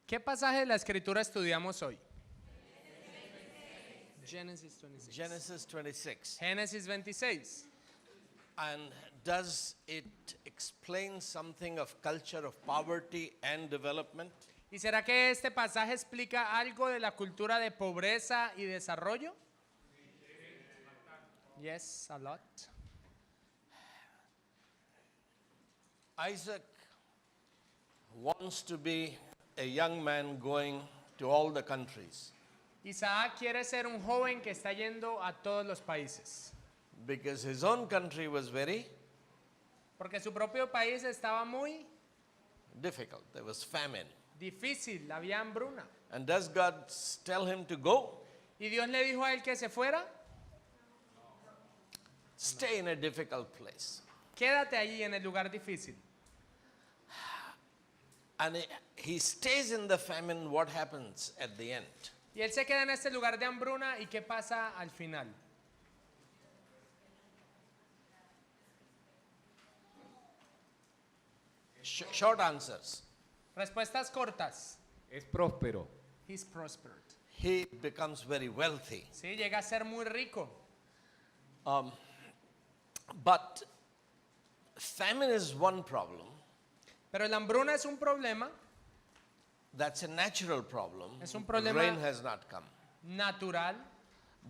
¿Qué pasaje de la escritura estudiamos hoy? Genesis 26. Genesis 26. Génesis 26. And does it explain something of culture of poverty and development? ¿Y será que este pasaje explica algo de la cultura de pobreza y desarrollo? Yes, a lot. Isaac wants to be a young man going to all the countries Isaac quiere ser un joven que está yendo a todos los países, because his own country was very porque su propio país estaba muy difficult. There was famine. difícil, había hambruna. And does God tell him to go? ¿Y Dios le dijo a él que se fuera? Stay in a difficult place. Quédate allí en el lugar difícil. And he stays in the famine. What happens at the end? Y él se queda en este lugar de hambruna, ¿y qué pasa al final? Short answers. Respuestas cortas. Es próspero. He's prospered. He becomes very wealthy. Sí, llega a ser muy rico. But famine is one problem. Pero la hambruna es un problema That's a natural problem. Es un problema- Rain has not come. natural.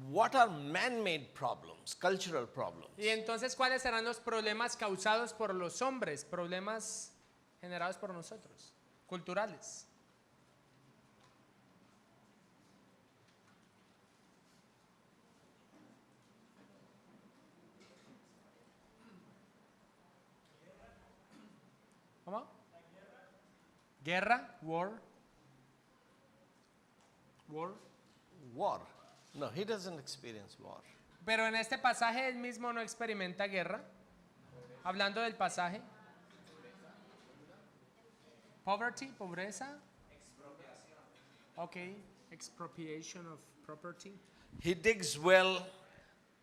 What are man-made problems, cultural problems? Y entonces, ¿cuáles serán los problemas causados por los hombres? Problemas generados por nosotros, culturales. ¿Cómo? Guerra, war. War. War. No, he doesn't experience war. Pero en este pasaje él mismo no experimenta guerra. Hablando del pasaje. Poverty, pobreza. Ok, expropriation of property. He digs well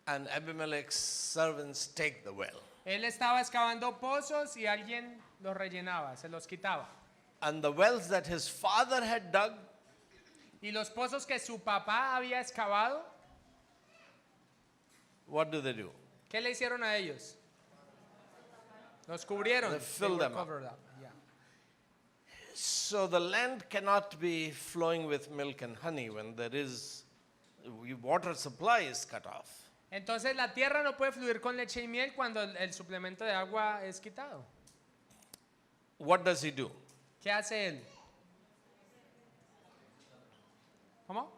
and Abimelech's servants take the well. Él estaba excavando pozos y alguien los rellenaba, se los quitaba. And the wells that his father had dug, Y los pozos que su papá había excavado, what do? ¿qué le hicieron a ellos? Los cubrieron. They filled were them up. covered yeah. So the land cannot be flowing with milk and honey when there is water supply is cut off. Entonces la tierra no puede fluir con leche y miel cuando el suplemento de agua es quitado. What does he do? ¿Qué hace él? ¿Cómo?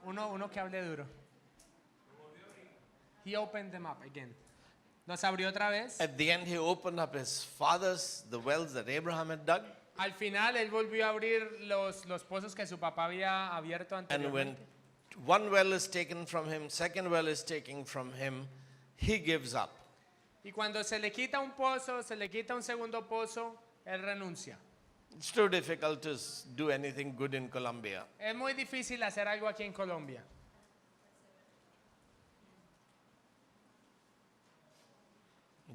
Uno que hable duro. He opened them up again. Los abrió otra vez. At the end, he opened up his father's, the wells that Abraham had dug. Al final él volvió a abrir los pozos que su papá había abierto And when anteriormente. one well is taken from him, second well is taken from him, he gives up. Y cuando se le quita un pozo, se le quita un segundo pozo, él renuncia. It's too difficult to do anything good in Colombia. Es muy difícil hacer algo aquí en Colombia.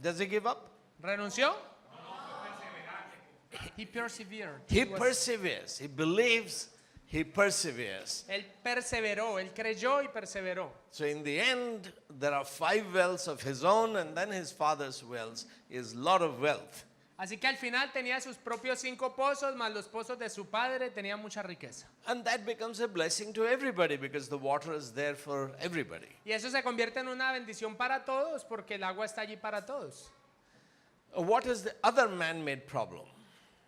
Does he give up? ¿Renunció? He persevered. He perseveres. He believes. He perseveres. Él perseveró, él creyó y perseveró. So in the end, there are 5 wells of his own and then his father's wells. Is a lot of wealth. Así que al final tenía sus propios 5 pozos, más los pozos de su padre, tenía mucha riqueza. And that becomes a blessing to everybody because the water is there for everybody. Y eso se convierte en una bendición para todos porque el agua está allí para todos. What is the other man-made problem?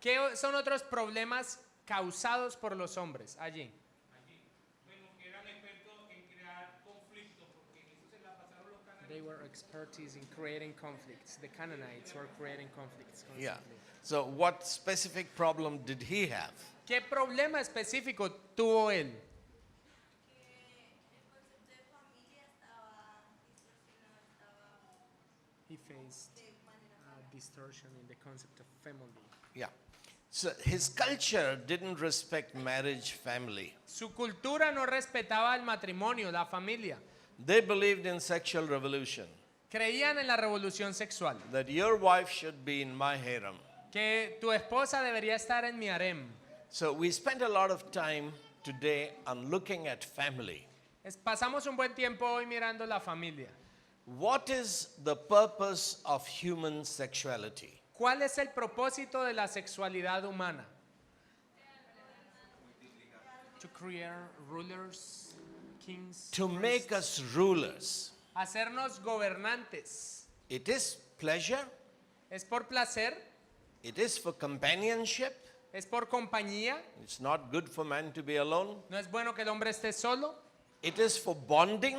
¿Qué son otros problemas causados por los hombres allí? Bueno, eran expertos en crear conflictos porque en eso se la pasaron los canales. They were experts in creating conflicts. The Canaanites were creating conflicts constantly. Yeah. So what specific problem did he have? ¿Qué problema específico tuvo él? He faced distortion in the concept of family. Yeah. So his culture didn't respect marriage, family. Su cultura no respetaba el matrimonio, la familia. They believed in sexual revolution, Creían en la revolución sexual. that your wife should be in my harem. que tu esposa debería estar en mi harem. So we spent a lot of time today on looking at family. Pasamos un buen tiempo hoy mirando la familia. What is the purpose of human sexuality? ¿Cuál es el propósito de la sexualidad humana? To create rulers, kings, To make us rulers. hacernos gobernantes. It is pleasure, ¿Es por placer? it is for companionship. ¿Es por compañía? It's not good for man to be alone. ¿No es bueno que el hombre esté solo? It is for bonding,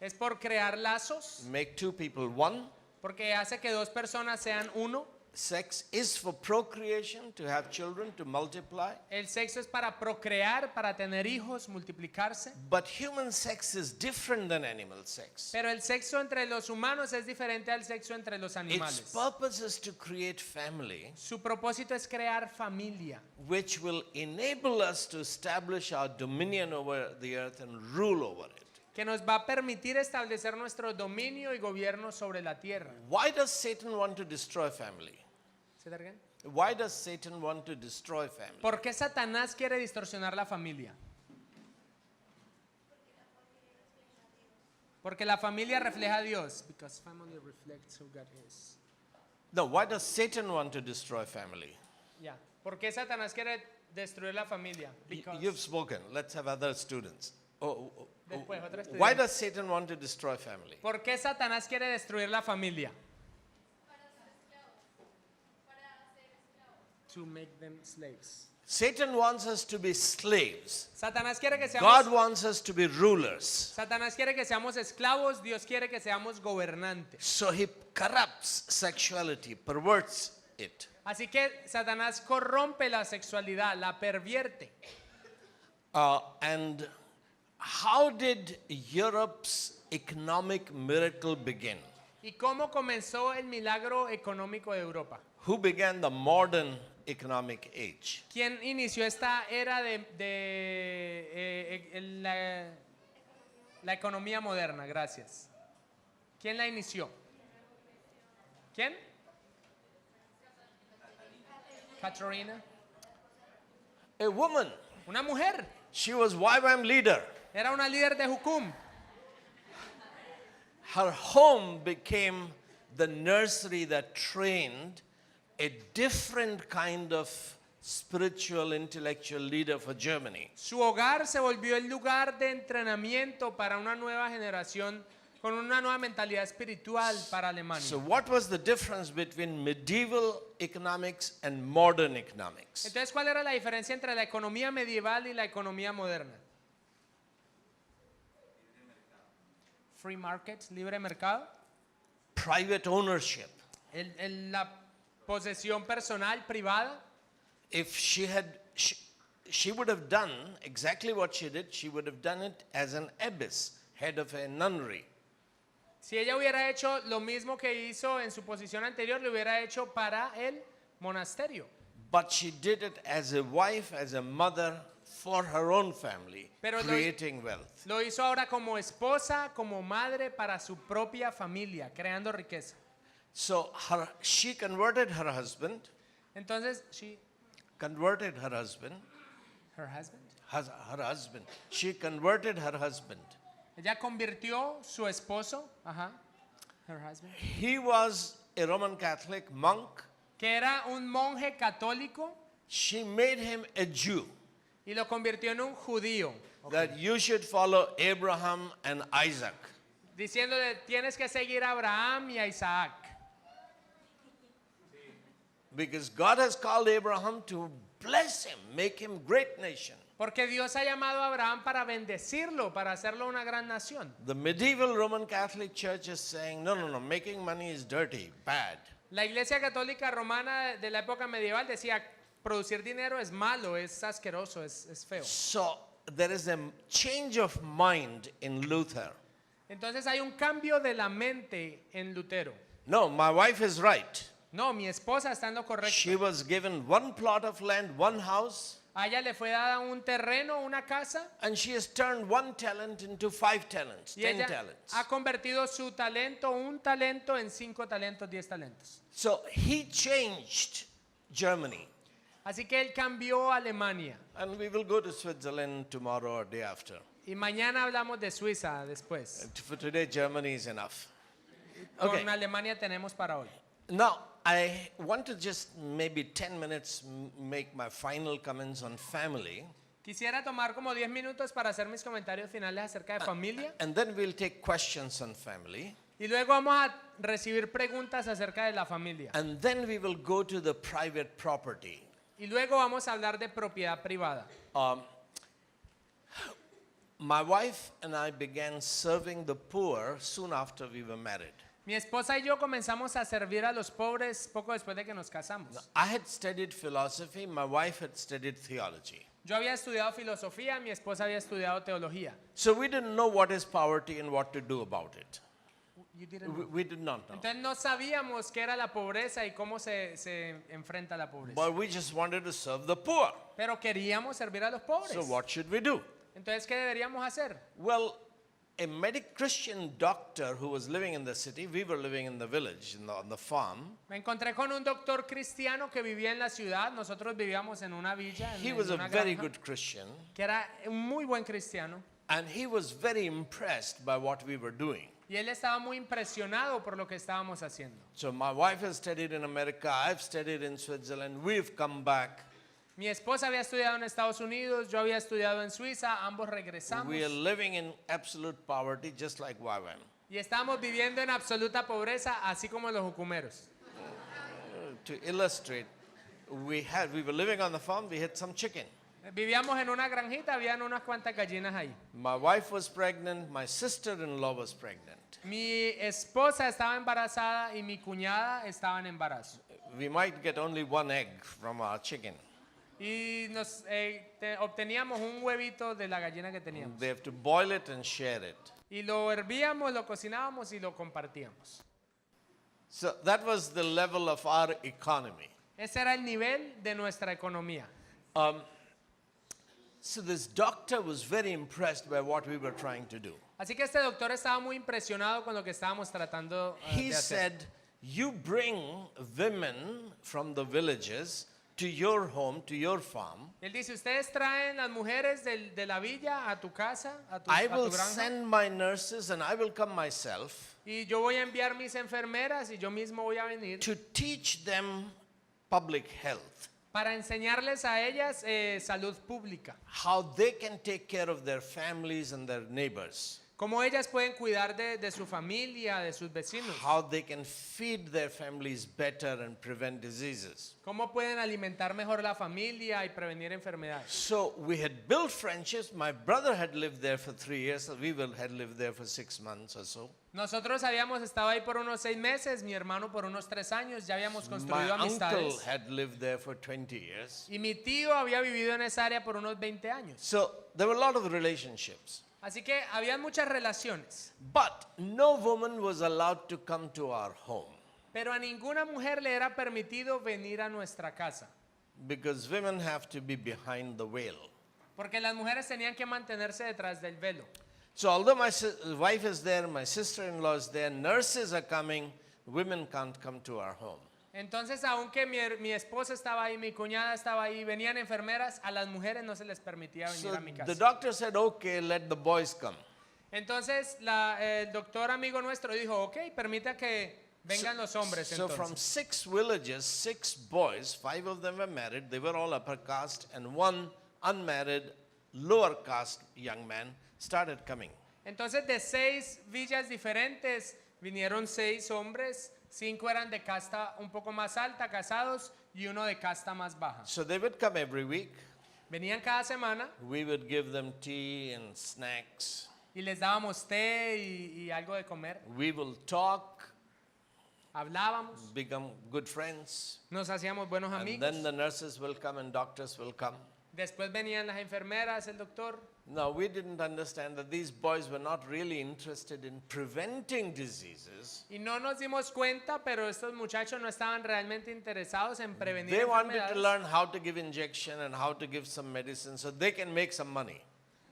¿Es por crear lazos? make two people one. Porque hace que dos personas sean uno. Sex is for procreation, to have children, to multiply. El sexo es para procrear, para tener hijos, multiplicarse. But human sex is different than animal sex. Pero el sexo entre los humanos es diferente al sexo entre los Its animales. purpose is to create family, Su propósito es crear familia, which will enable us to establish our dominion over the earth and rule over it. que nos va a permitir establecer nuestro dominio y gobierno sobre la tierra. Why does Satan want to destroy family? ¿Se targan? Why does Satan want to destroy family? ¿Por qué Satanás quiere distorsionar la familia? Porque la familia refleja a Dios. Because family reflects who God is. No, why does Satan want to destroy family? Ya. ¿Por qué Satanás quiere destruir la familia? Because You've spoken. Let's have other students. Después, otro estudiante. Why does Satan want to destroy family? ¿Por qué Satanás quiere destruir la familia? To make them slaves. Satan wants us to be slaves. Satanás quiere que God seamos wants us to be rulers. Satanás quiere que seamos esclavos, Dios quiere que seamos gobernantes. So he corrupts sexuality, perverts it. Así que Satanás corrompe la sexualidad, la pervierte. And how did Europe's economic miracle begin? ¿Y cómo comenzó el milagro económico de Europa? Who began the modern economic age? ¿Quién inició esta era de la economía moderna? Gracias. ¿Quién la inició? ¿Quién? Caterina. A woman. Una mujer. She was YWAM leader. Era una líder de JUCUM. Her home became the nursery that trained a different kind of spiritual, intellectual leader for Germany. Su hogar se volvió el lugar de entrenamiento para una nueva generación con una nueva mentalidad espiritual para Alemania. So what was the difference between medieval economics and modern economics? Entonces, ¿cuál era la diferencia entre la economía medieval y la economía moderna? Free market, libre mercado. Private ownership. La posesión personal, privada. If she would have done exactly what she did, she would have done it as an abbess, head of a nunnery. Si ella hubiera hecho lo mismo que hizo en su posición anterior, lo hubiera hecho para el monasterio. But she did it as a wife, as a mother, for her own family, Pero creating wealth. Lo hizo ahora como esposa, como madre para su propia familia, creando riqueza. So she converted her husband, Entonces, her husband. She converted her husband. Ella convirtió su esposo, her husband, He was a Roman Catholic monk. que era un monje católico, She made him a Jew. y lo convirtió en un judío, That you should follow Abraham and Isaac. diciéndole tienes que seguir a Abraham y a Isaac, Because God has called Abraham to bless him, make him great nation. porque Dios ha llamado a Abraham para bendecirlo, para hacerlo una gran nación. The medieval Roman Catholic Church is saying, no, making money is dirty, bad. La Iglesia Católica Romana de la época medieval decía producir dinero es malo, es asqueroso, es feo. So there is a change of mind in Luther. Entonces hay un cambio de la mente en Lutero. No, my wife is right. No, mi esposa está en lo correcto. She was given one plot of land, one house, A ella le fue dada un terreno, una casa, and she has turned one talent into 5 talents, y 10 ella talents. ha convertido su talento, un talento, en 5 talentos, 10 talentos. So he changed Germany. Así que él cambió a Alemania. And we will go to Switzerland tomorrow or day after. Y mañana hablamos de Suiza después. For today, Germany is enough. Con Okay. Alemania tenemos para hoy. Now, I want to just maybe 10 minutes make my final comments on family. Quisiera tomar como 10 minutos para hacer mis comentarios finales acerca de familia. And then we'll take questions on family. Y luego vamos a recibir preguntas acerca de la familia. And then we will go to the private property. Y luego vamos a hablar de propiedad privada. My wife and I began serving the poor soon after we were married. Mi esposa y yo comenzamos a servir a los pobres poco después de que nos casamos. I had studied philosophy, my wife had studied theology. Yo había estudiado filosofía, mi esposa había estudiado teología. So we didn't know what is poverty and what to do about it. You didn't know. We did not know. Entonces no sabíamos qué era la pobreza y cómo se enfrenta la pobreza. But we just wanted to serve the poor. Pero queríamos servir a los pobres. So what should we do? Entonces, ¿qué deberíamos hacer? Well, a Christian doctor who was living in the city, we were living in the village, on the farm. Me encontré con un doctor cristiano que vivía en la ciudad. Nosotros vivíamos en una villa, He en was a una very granja, good Christian, que era un muy buen cristiano. and he was very impressed by what we were doing. Y él estaba muy impresionado por lo que estábamos haciendo. So my wife has studied in America, I've studied in Switzerland, we've come back. Mi esposa había estudiado en Estados Unidos, yo había estudiado en Suiza, ambos regresamos. We are living in absolute poverty just like YWAM. Y estábamos viviendo en absoluta pobreza, así como los jucumeros. To illustrate, we were living on the farm, we had some chicken. Vivíamos en una granjita, habían unas cuantas gallinas ahí. My wife was pregnant, my sister-in-law was pregnant. Mi esposa estaba embarazada y mi cuñada estaba en embarazo. We might get only one egg from our chicken. Y nos obteníamos un huevito de la gallina que teníamos. They have to boil it and share it. Y lo hervíamos, lo cocinábamos y lo compartíamos. So that was the level of our economy. Ese era el nivel de nuestra economía. So this doctor was very impressed by what we were trying to do. Así que este doctor estaba muy impresionado con lo que estábamos tratando He de hacer. said, you bring women from the villages to your home, to your farm. Él dice, ustedes traen las mujeres de la villa a tu casa, a tu I will granja, send my nurses and I will come myself y yo voy a enviar mis enfermeras y yo mismo voy a venir to teach them public health, para enseñarles a ellas salud pública. how they can take care of their families and their neighbors, Cómo ellas pueden cuidar de su familia, de sus vecinos. how they can feed their families better and prevent diseases. Cómo pueden alimentar mejor la familia y prevenir enfermedades. So we had built friendships. My brother had lived there for 3 years. Had lived there for 6 months or so. Nosotros habíamos estado ahí por unos 6 meses, mi hermano por unos 3 años, ya habíamos My construido uncle amistades. had lived there for 20 years. Y mi tío había vivido en esa área por unos 20 años. So there were a lot of relationships. Así que había muchas relaciones. But no woman was allowed to come to our home Pero a ninguna mujer le era permitido venir a nuestra casa. because women have to be behind the veil. Porque las mujeres tenían que mantenerse detrás del velo. So although my wife is there, my sister-in-law is there, nurses are coming, women can't come to our home. Entonces, aunque mi esposa estaba ahí, mi cuñada estaba ahí, venían enfermeras, a las mujeres no se les permitía venir So a mi the casa. doctor said, okay, let the boys come. Entonces, el doctor amigo nuestro dijo, ok, permita que vengan los hombres. So from Entonces. 6 villages, 6 boys, 5 of them were married, they were all upper caste, and one unmarried, lower caste young man started coming. Entonces, de 6 villas diferentes, vinieron 6 hombres, 5 eran de casta un poco más alta, casados, y uno de casta más baja. So they would come every week. Venían cada semana We would give them tea and snacks. y les dábamos té y algo de comer. We will talk, Hablábamos, become good friends. nos hacíamos buenos And amigos. then the nurses will come and doctors will come. Después venían las enfermeras, el doctor. Now, we didn't understand that these boys were not really interested in preventing diseases. Y no nos dimos cuenta, pero estos muchachos no estaban realmente interesados en prevenir They wanted to enfermedades. learn how to give injection and how to give some medicine so they can make some money.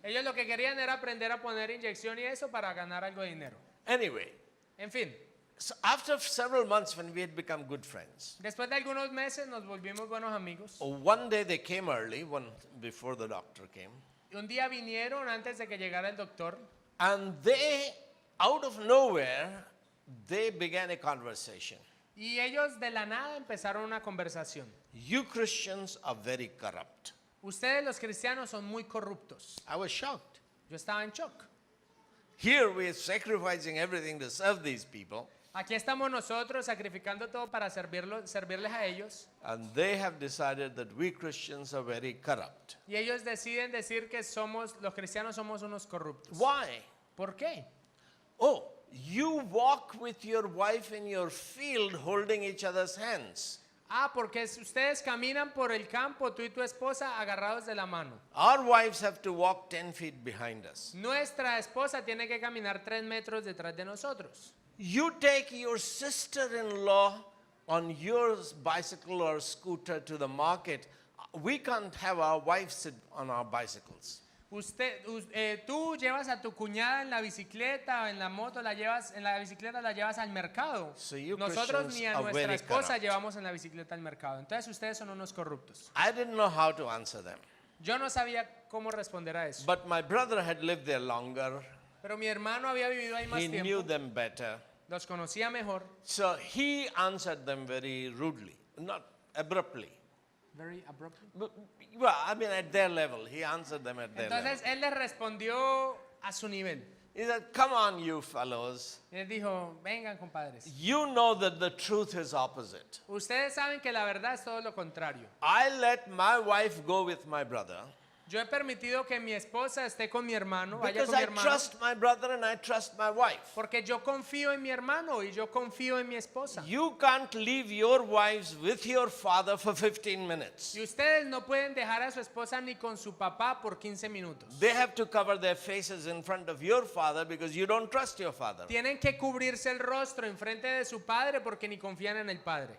Ellos lo que querían era aprender a poner inyección y eso para ganar algo de dinero. Anyway, En fin, So after several months, when we had become good friends, Después de algunos meses nos volvimos buenos amigos. one day they came early, before the doctor came, Y un día vinieron antes de que llegara el doctor and they, out of nowhere, they began a conversation. y ellos de la nada empezaron una conversación. You Christians are very corrupt. Ustedes los cristianos son muy corruptos. I was shocked. Yo estaba en shock. Here we are sacrificing everything to serve these people, Aquí estamos nosotros sacrificando todo para servirles a ellos. and they have decided that we Christians are very corrupt. Y ellos deciden decir que los cristianos somos unos corruptos. Why? ¿Por qué? Oh, you walk with your wife in your field holding each other's hands. Porque ustedes caminan por el campo, tú y tu esposa agarrados de la mano. Our wives have to walk 10 feet behind us. Nuestra esposa tiene que caminar 3 metros detrás de nosotros. You take your sister-in-law on your bicycle or scooter to the market. We can't have our wives sit on our bicycles. Tú llevas a tu cuñada en la bicicleta o en la moto, en la bicicleta la llevas al mercado. So you Nosotros Christians ni a are nuestra very esposa corrupt. llevamos en la bicicleta al mercado. Entonces ustedes son unos corruptos. I didn't know how to answer them. Yo no sabía cómo responder a eso. But my brother had lived there longer. Pero mi hermano había vivido ahí más He knew tiempo. them better. Los conocía mejor. So he answered them very rudely, not abruptly. Very abruptly. Well, I mean, at their level. He answered them at their level. Entonces él les respondió a su nivel. He said, come on, you fellows. Y les dijo, vengan compadres. You know that the truth is opposite. Ustedes saben que la verdad es todo lo contrario. I let my wife go with my brother Yo he permitido que mi esposa esté con mi hermano, vaya because con mi I hermano, trust my brother and I trust my wife. porque yo confío en mi hermano y yo confío en mi esposa. You can't leave your wives with your father for 15 minutes. Y ustedes no pueden dejar a su esposa ni con su papá por 15 minutos. They have to cover their faces in front of your father because you don't trust your father. Tienen que cubrirse el rostro en frente de su padre porque ni confían en el padre.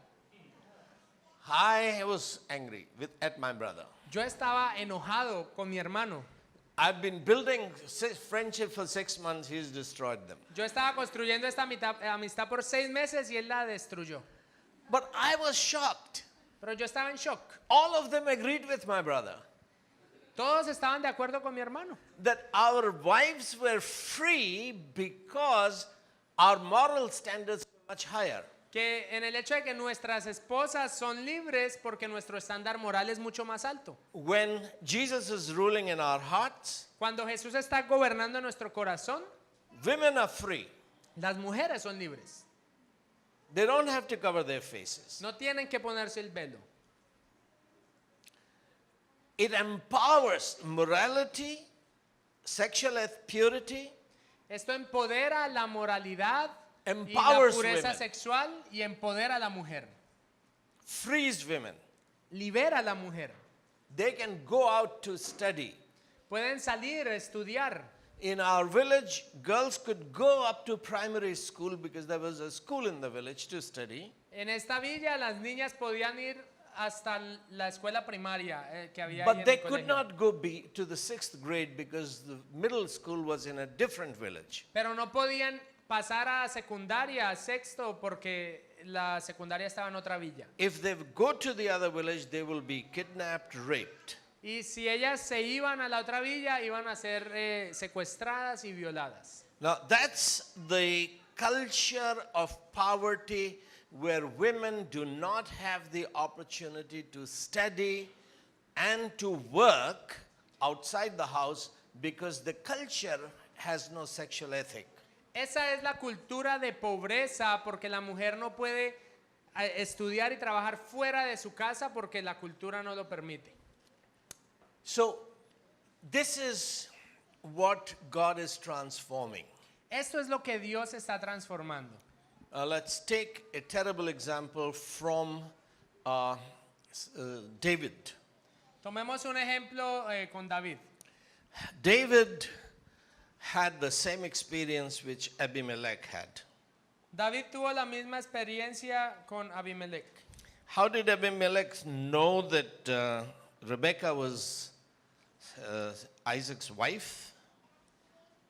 I was angry at my brother. Yo estaba enojado con mi hermano. I've been building friendship for 6 months. He's destroyed them. Yo estaba construyendo esta amistad por 6 meses y él la destruyó. But I was shocked. Pero yo estaba en shock. All of them agreed with my brother Todos estaban de acuerdo con mi hermano. that our wives were free because our moral standards were much higher. Que en el hecho de que nuestras esposas son libres porque nuestro estándar moral es mucho más alto. When Jesus is ruling in our hearts, Cuando Jesús está gobernando nuestro corazón, women are free. las mujeres son libres. They don't have to cover their faces. No tienen que ponerse el velo. It empowers morality, sexual purity, Esto empodera la moralidad y la empowers pureza women, sexual y empodera a la mujer. frees women. Libera a la mujer. They can go out to study. Pueden salir a estudiar. In our village, girls could go up to primary school because there was a school in the village to study. En esta villa las niñas podían ir hasta la escuela primaria que había ahí But en they el could colegio. not go to the 6th grade because the middle school was in a different village. Pero no podían pasar a secundaria, a sexto, porque la secundaria estaba en otra villa. If they go to the other village, they will be kidnapped, raped. Y si ellas se iban a la otra villa, iban a ser secuestradas y violadas. Now, that's the culture of poverty where women do not have the opportunity to study and to work outside the house because the culture has no sexual ethic. Esa es la cultura de pobreza porque la mujer no puede estudiar y trabajar fuera de su casa porque la cultura no lo permite. So, this is what God is transforming. Esto es lo que Dios está transformando. Let's take a terrible example from David. Tomemos un ejemplo con David. David had the same experience which Abimelech had. David tuvo la misma experiencia con Abimelech. How did Abimelech know that Rebekah was Isaac's wife?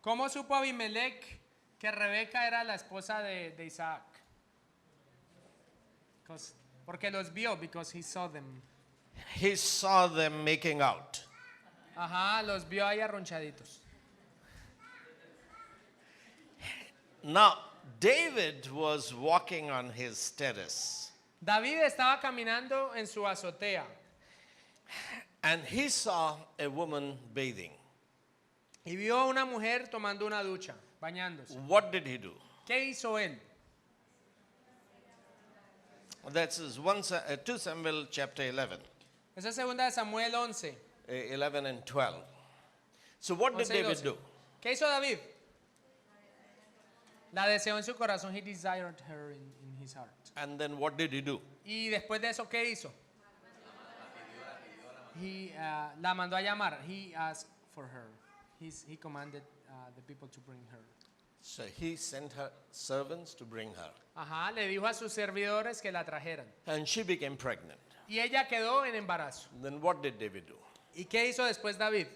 ¿Cómo supo Abimelech que Rebeca era la esposa de Isaac. Porque los vio, because he saw them. He saw them making out. Ajá, los vio ahí arronchaditos. Now, David was walking on his terrace David estaba caminando en su azotea and he saw a woman bathing. y vio a una mujer tomando una ducha, bañándose. What did he do? ¿Qué hizo él? That's 2 Samuel chapter 11, Esa es segunda de Samuel 11. 11 and 12. So what did 11 y David 12. do? ¿Qué hizo David? La deseó en su corazón. He desired her in his heart. And then what did he do? Y después de eso, ¿qué hizo? La mandó a llamar. He asked for her. He commanded the people to bring her. So he sent her servants to bring her. Ajá, le dijo a sus servidores que la trajeran. And she became pregnant. Y ella quedó en embarazo. Then what did David do? ¿Y qué hizo después David?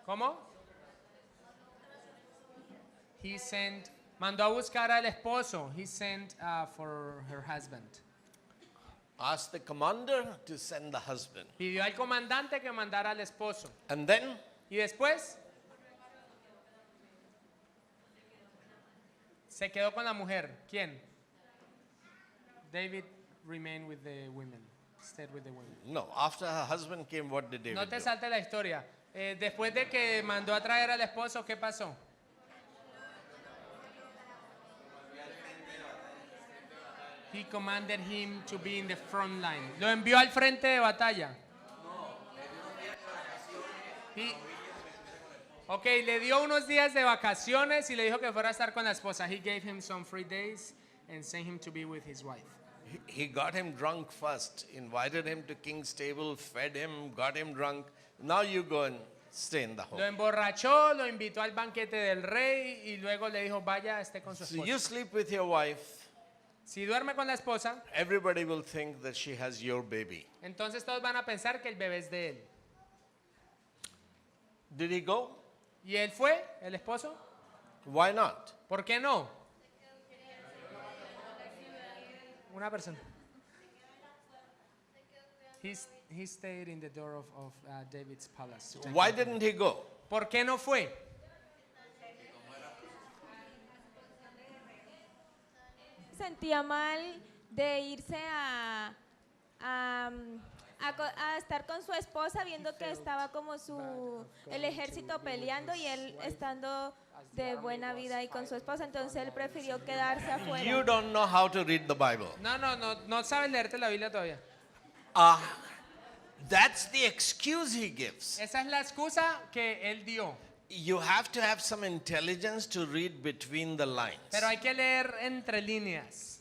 ¿Cómo? Mandó a buscar al esposo. He sent for her husband. Asked the commander to send the husband. Pidió al comandante que mandara al esposo. And then Y después se quedó con la mujer. ¿Quién? David remained with the women. Stayed with the women. no, after her husband came, what did David No te do? salte la historia. Después de que mandó a traer al esposo, ¿qué pasó? He commanded him to be in the front line. Lo envió al frente de batalla. Ok, le dio unos días de vacaciones y le dijo que fuera a estar con la esposa. He gave him some free days and sent him to be with his wife. He got him drunk first, invited him to king's table, fed him, got him drunk. Now you go and stay in the Lo home. emborrachó, lo invitó al banquete del rey y luego le dijo, vaya, esté con su So you esposa. sleep with your wife, Si duerme con la esposa, everybody will think that she has your baby. entonces todos van a pensar que el bebé es de él. Did he go? ¿Y él fue, el esposo? Why not? ¿Por qué no? Una persona. He stayed in the door of David's palace. Why didn't he go? ¿Por qué no fue? Sentía mal de irse a estar con su esposa viendo que estaba como el ejército peleando y él estando de buena vida y con su esposa, entonces él prefirió quedarse You afuera. don't know how to read the Bible. No sabes leerte la Biblia todavía. That's the excuse he gives. Esa es la excusa que él dio. You have to have some intelligence to read between the lines. Pero hay que leer entre líneas.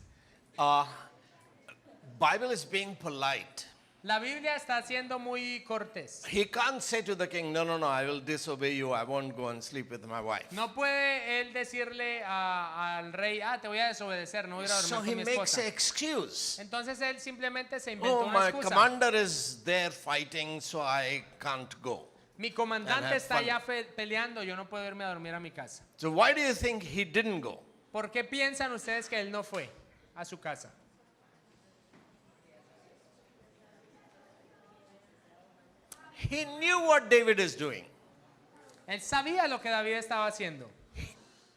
Bible is being polite. La Biblia está siendo muy cortés. He can't say to the king, no, I will disobey you. I won't go and sleep with my wife. No puede él decirle al rey, te voy a desobedecer, no voy a ir a So dormir he con mi makes an esposa. excuse. Entonces él simplemente se inventó Oh, una my excusa. commander is there fighting, so I can't go. Mi And comandante have está fun. allá peleando, yo no puedo irme a dormir a mi casa. So why do you think he didn't go? ¿Por qué piensan ustedes que él no fue a su casa? He knew what David is doing. Él sabía lo que David estaba haciendo.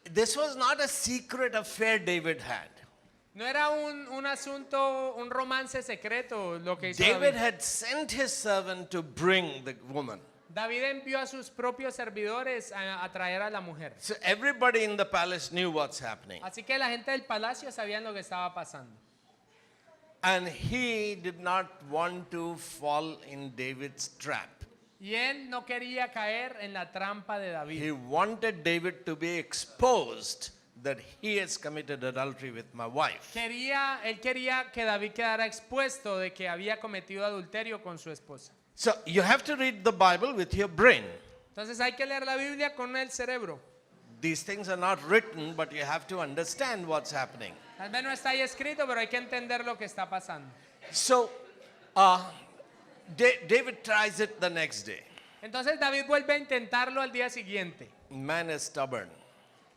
This was not a secret affair David had. No era un asunto, un romance secreto lo que hizo David David. had sent his servant to bring the woman. David envió a sus propios servidores a traer a la mujer. So everybody in the palace knew what's happening. Así que la gente del palacio sabían lo que estaba pasando. And he did not want to fall in David's trap. Y él no quería caer en la trampa de David. He wanted David to be exposed that he has committed adultery with my wife. Él quería que David quedara expuesto de que había cometido adulterio con su esposa. So you have to read the Bible with your brain. Entonces hay que leer la Biblia con el cerebro. These things are not written, but you have to understand what's happening. Tal vez no está ahí escrito, pero hay que entender lo que está pasando. So David tries it the next day. Entonces David vuelve a intentarlo al día siguiente. Man is stubborn.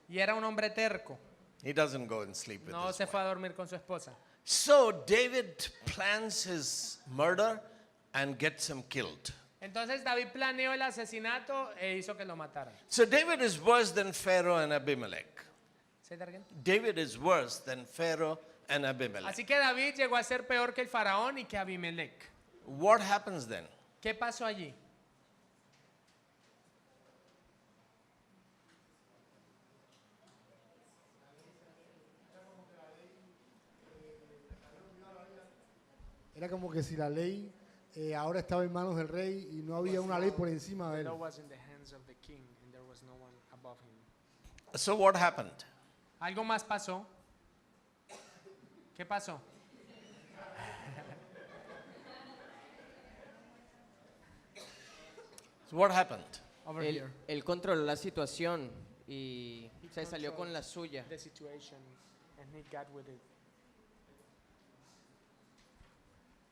Y era un hombre terco. He doesn't go and sleep with No his se wife. fue a dormir con su esposa. So David plans his murder and gets him killed. Entonces David planeó el asesinato e hizo que lo mataran. So David is worse than Pharaoh and Abimelech. Say that again. David is worse than Pharaoh and Abimelech. Así que David llegó a ser peor que el faraón y que Abimelech. What happens then? ¿Qué pasó allí? Era como que si la ley ahora estaba en manos del rey y no había una ley por encima de él. So what happened? Algo más pasó. ¿Qué pasó? So what happened? Over Él, here. él controló la situación y se salió con la suya. The situation and he got with it.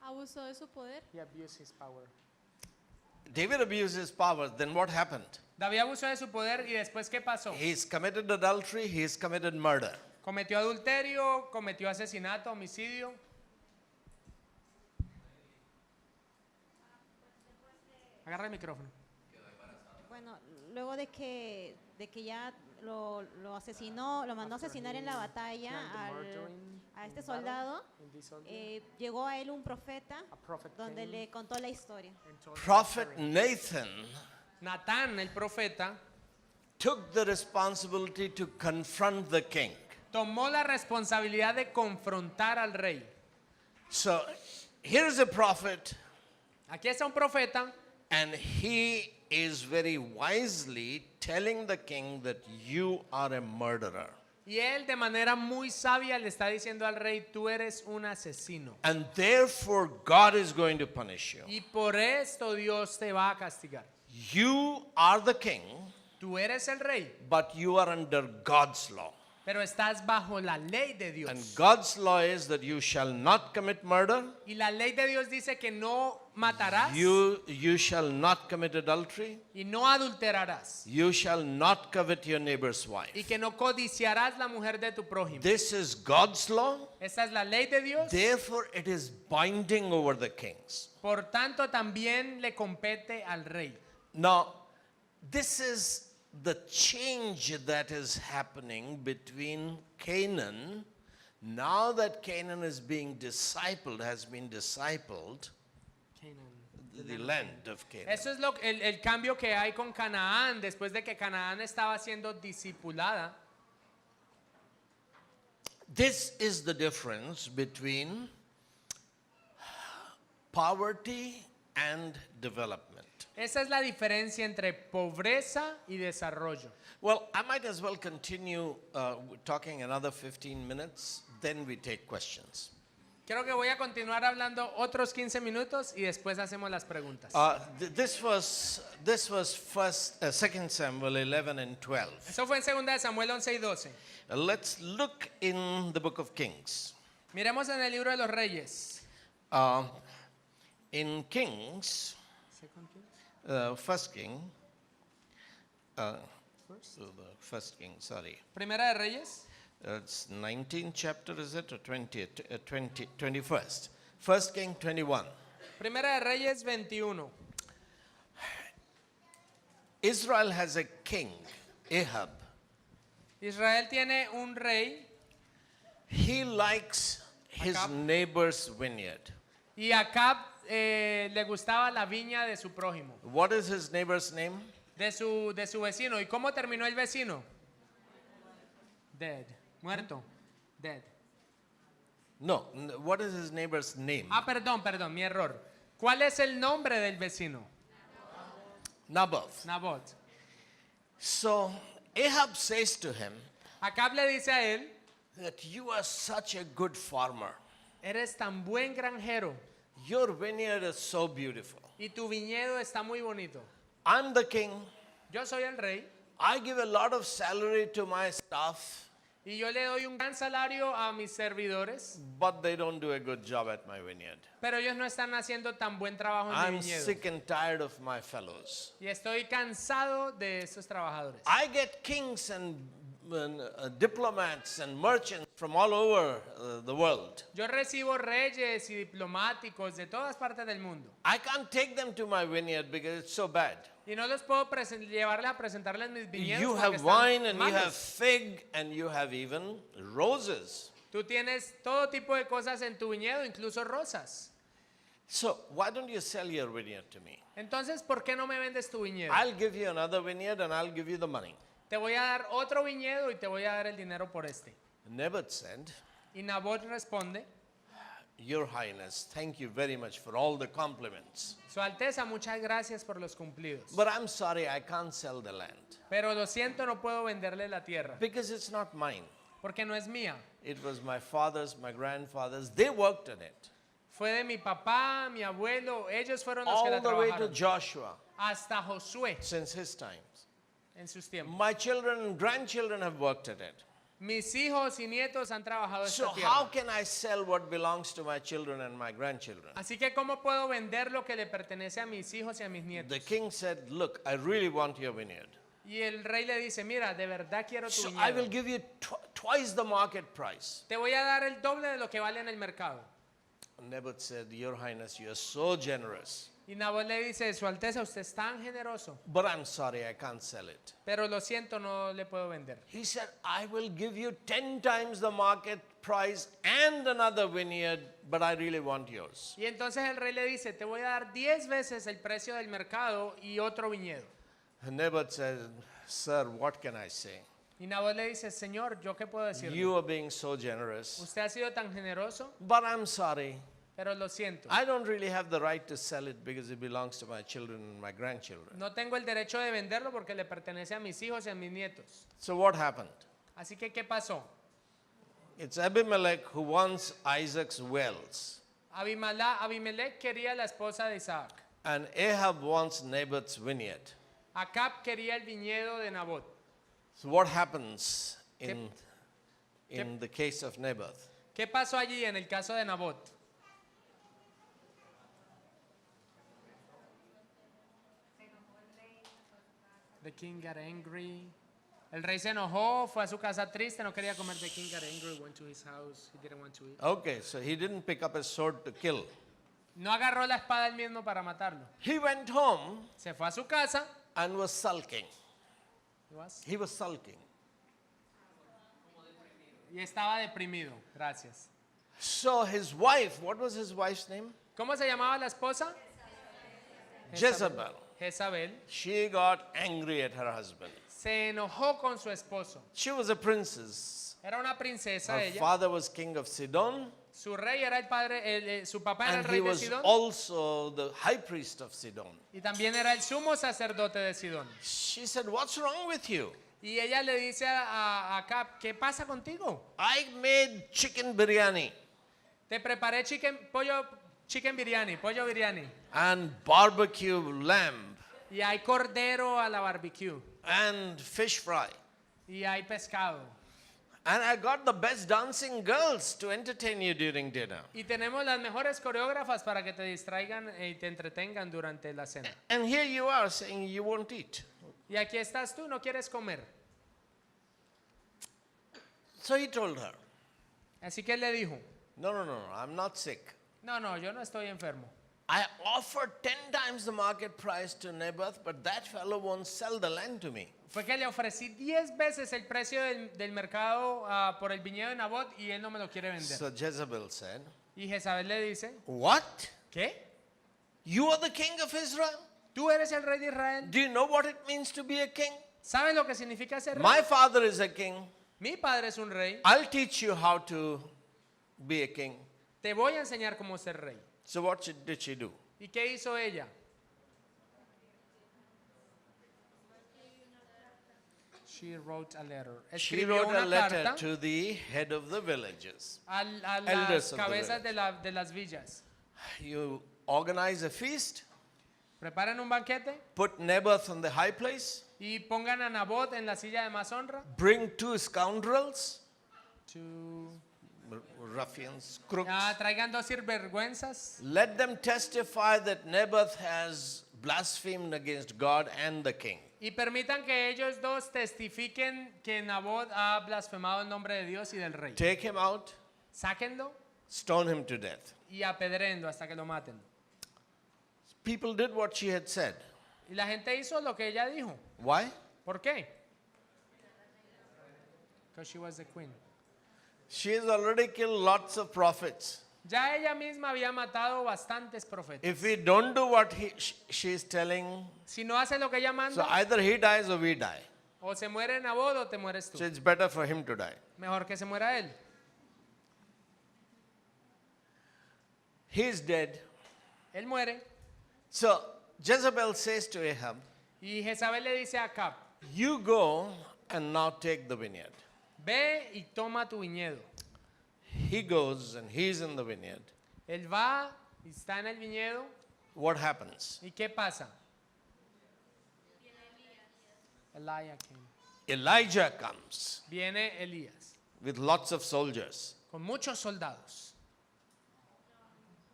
Abusó de su poder. He abused his power. David abused his power. Then what happened? David abusó de su poder y después ¿qué pasó? He's committed adultery. He's committed murder. Cometió adulterio, cometió asesinato, homicidio. Agarra el micrófono. Bueno, luego de que ya lo asesinó, lo mandó a asesinar en la batalla a este soldado, llegó a él un profeta donde le contó la historia. Prophet Nathan Natán, el profeta, took the responsibility to confront the king. tomó la responsabilidad de confrontar al rey. So here's a prophet, Aquí está un profeta and he is very wisely telling the king that you are a murderer. y él de manera muy sabia le está diciendo al rey, tú eres un asesino. And therefore God is going to punish you. Y por esto Dios te va a castigar. You are the king, Tú eres el rey, but you are under God's law. pero estás bajo la ley de Dios. And God's law is that you shall not commit murder, Y la ley de Dios dice que no matarás you shall not commit adultery, y no adulterarás you shall not covet your neighbor's wife. y que no codiciarás la mujer de tu prójimo. This is God's law, Esta es la ley de Dios. therefore it is binding over the kings. Por tanto, también le compete al rey. Now, this is the change that is happening between Canaan. Now that Canaan is being discipled, has been discipled, the land of Canaan. Eso es el cambio que hay con Canaán después de que Canaán estaba siendo discipulada. This is the difference between poverty and development. Esa es la diferencia entre pobreza y desarrollo. Well, I might as well continue talking another 15 minutes, then we take questions. Creo que voy a continuar hablando otros 15 minutos y después hacemos las preguntas. This was first, 2 Samuel 11 and 12. Eso fue en 2 de Samuel 11 y 12. Let's look in the book of Kings. Miremos en el libro de los Reyes. In Kings, First King, sorry. Primera de Reyes. It's 19th chapter, is it, or 20th, 21st? First King 21. Primera de Reyes 21. Israel has a king, Ahab. Israel tiene un rey He likes his Acab. neighbor's vineyard. y Acab le gustaba la viña de su prójimo, What is his neighbor's name? de su vecino. ¿Y cómo terminó el vecino? Dead. Muerto. Dead. No, what is his neighbor's name? Perdón, mi error. ¿Cuál es el nombre del vecino? Naboth. Nabot. So Ahab says to him Acab le dice a él, that you are such a good farmer. eres tan buen granjero Your vineyard is so beautiful. y tu viñedo está muy bonito. I'm the king. Yo soy el rey I give a lot of salary to my staff. Y yo le doy un gran salario a mis servidores, but they don't do a good job at my vineyard. pero ellos no están haciendo tan buen trabajo en mi I'm viñedo. sick and tired of my fellows. Y estoy cansado de estos trabajadores. I get kings and diplomats and merchants from all over the world. Yo recibo reyes y diplomáticos de todas partes del mundo. I can't take them to my vineyard because it's so bad. Y no los puedo llevarles a presentarles mis viñedos You porque have están wine and you have malos. fig and you have even roses. Tú tienes todo tipo de cosas en tu viñedo, incluso rosas. So why don't you sell your vineyard to me? Entonces, ¿por qué no me vendes tu viñedo? I'll give you another vineyard and I'll give you the money. Te voy a dar otro viñedo y te voy a dar el dinero por este. Naboth said, Y Nabot responde, Your Highness, thank you very much for all the compliments. Su Alteza, muchas gracias por los cumplidos. But I'm sorry, I can't sell the land Pero lo siento, no puedo venderle la tierra, because it's not mine. porque no es mía. It was my father's, my grandfather's. They worked on it. Fue de mi papá, mi abuelo, ellos fueron los que la All the way to trabajaron. Joshua Hasta Josué since his times. en sus tiempos. My children and grandchildren have worked at it. Mis hijos y nietos han trabajado So esta how tierra. can I sell what belongs to my children and my grandchildren? Así que ¿cómo puedo vender lo que le pertenece a mis hijos y a mis nietos? The king said, look, I really want your vineyard. Y el rey le dice, mira, de verdad quiero tu So I will viñedo. give you twice the market price. Te voy a dar el doble de lo que vale en el mercado. Naboth said, Your Highness, you are so generous. Y Nabot le dice, Su Alteza, usted es tan generoso, But I'm sorry, I can't sell it. pero lo siento, no le puedo vender. He said, I will give you 10 times the market price and another vineyard, but I really want yours. Y entonces el rey le dice, te voy a dar 10 veces el precio del mercado y otro viñedo. And Naboth said, Sir, what can I say? Y Nabot le dice, Señor, ¿yo qué puedo decirle? You are being so generous, Usted ha sido tan generoso, but I'm sorry. pero lo siento. I don't really have the right to sell it because it belongs to my children and my grandchildren. No tengo el derecho de venderlo porque le pertenece a mis hijos y a mis nietos. So what happened? Así que, ¿qué pasó? It's Abimelech who wants Isaac's wells, Abimelech quería la esposa de Isaac. and Ahab wants Naboth's vineyard. Acab quería el viñedo de Nabot. So what happens in the case of Naboth? ¿Qué pasó allí en el caso de Nabot? The king got angry. El rey se enojó, fue a su casa triste, no quería comer. The king got angry, went to his house, he didn't want to eat. Okay, so he didn't pick up his sword to kill. No agarró la espada él mismo para matarlo. He went home Se fue a su casa. and was sulking. y He was sulking. estaba deprimido. Gracias. So his wife, what was his wife's name? ¿Cómo se llamaba la esposa? Jezebel. Jezabel. She got angry at her husband. Se enojó con su esposo. She was a princess. Era una princesa Her ella. father was king of Sidon, Su rey era el padre, su papá era el and he rey de was Sidón. also the high priest of Sidon. Y también era el sumo sacerdote de Sidón. She said, "What's wrong with you? Y ella le dice a Acab, ¿qué pasa contigo? I made chicken biryani Te preparé chicken biryani, pollo biryani. and barbecue lamb Y hay cordero a la barbecue. and fish fry. Y hay pescado. And I got the best dancing girls to entertain you during dinner. Y tenemos las mejores coreógrafas para que te distraigan y te entretengan durante la cena. And here you are saying you won't eat." Y aquí estás tú, no quieres comer. So he told her, Así que él le dijo, No, I'm not sick. no, yo no estoy enfermo. I offered 10 times the market price to Naboth, but that fellow won't sell the land to me. Fue que le ofrecí 10 veces el precio del mercado por el viñedo de Nabot y él no me lo quiere vender. So Jezebel said, Y Jezabel le dice, "What? ¿qué? You are the king of Israel? ¿Tú eres el rey de Israel? Do you know what it means to be a king? ¿Sabes lo que significa ser rey? My father is a king. Mi padre es un rey. I'll teach you how to be a king." Te voy a enseñar cómo ser rey. So what did she do? ¿Y qué hizo ella? She wrote a letter. She Escribió wrote a una letter carta to the head of the villages. a elders las of the cabezas village. de las villas. You organize a feast, Preparen un banquete put Naboth on the high place, y pongan a Nabot en la silla de más honra. bring 2 scoundrels, ruffians, crooks. Traigan 2 sinvergüenzas. Let them testify that Naboth has blasphemed against God and the king. Y permitan que ellos 2 testifiquen que Nabot ha blasfemado el nombre de Dios y del rey. Take him out, Sáquenlo stone him to death. y apedréenlo hasta que lo maten. People did what she had said. Y la gente hizo lo que ella dijo. Why? ¿Por qué? Because she was the queen. She has already killed lots of prophets. Ya ella misma había matado bastantes profetas. If we don't do what she is telling, Si no hace lo que ella so manda, either he dies or we die. o se muere Nabot o te mueres tú. So it's better for him to die. Mejor que se muera él. He is dead. Él muere. So Jezebel says to Ahab, Y Jezabel le dice a Acab, you go and now take the vineyard. ve y toma tu viñedo. He goes and he's in the vineyard. Él va y está en el viñedo. What happens? ¿Y qué pasa? Elijah came. Elijah comes Viene Elías with lots of soldiers, con muchos soldados.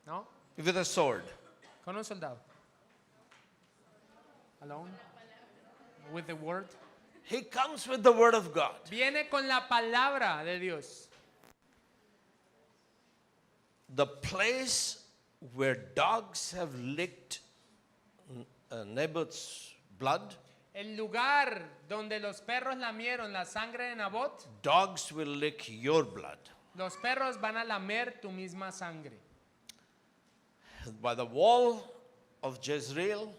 ¿No? with a sword. Con un soldado. Alone. With the word. He comes with the word of God. Viene con la palabra de Dios. The place where dogs have licked Naboth's blood, El lugar donde los perros lamieron la sangre de Nabot, dogs will lick your blood. los perros van a lamer tu misma sangre. By the wall of Jezreel,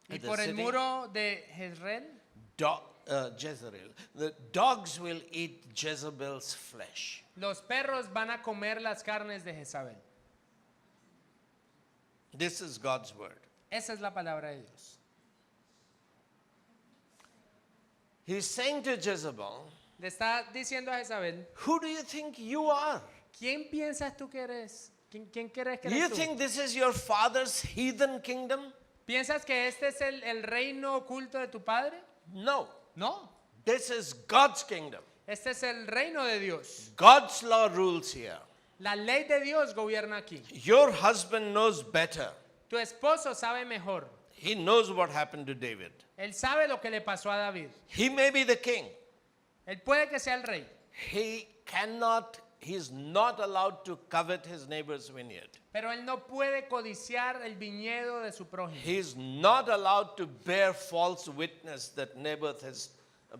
Y the por el city, muro de Jezreel, Jezreel, the dogs will eat Jezebel's flesh. los perros van a comer las carnes de Jezabel. This is God's word. Esa es la palabra de Dios. He's saying to Jezebel, Le está diciendo a Jezabel, who do you think you are? ¿quién piensas tú que eres? ¿Quién crees que Do you eres tú? think this is your father's heathen kingdom? ¿Piensas que este es el reino oculto de tu padre? No. No, This is God's kingdom. este es el reino de Dios. God's law rules here. La ley de Dios gobierna aquí. Your husband knows better. Tu esposo sabe mejor. He knows what happened to David. Él sabe lo que le pasó a David. He may be the king. Él puede que sea el rey. He's not allowed to covet his neighbor's vineyard. Pero él no puede codiciar el viñedo de su prójimo. He's not allowed to bear false witness that Naboth has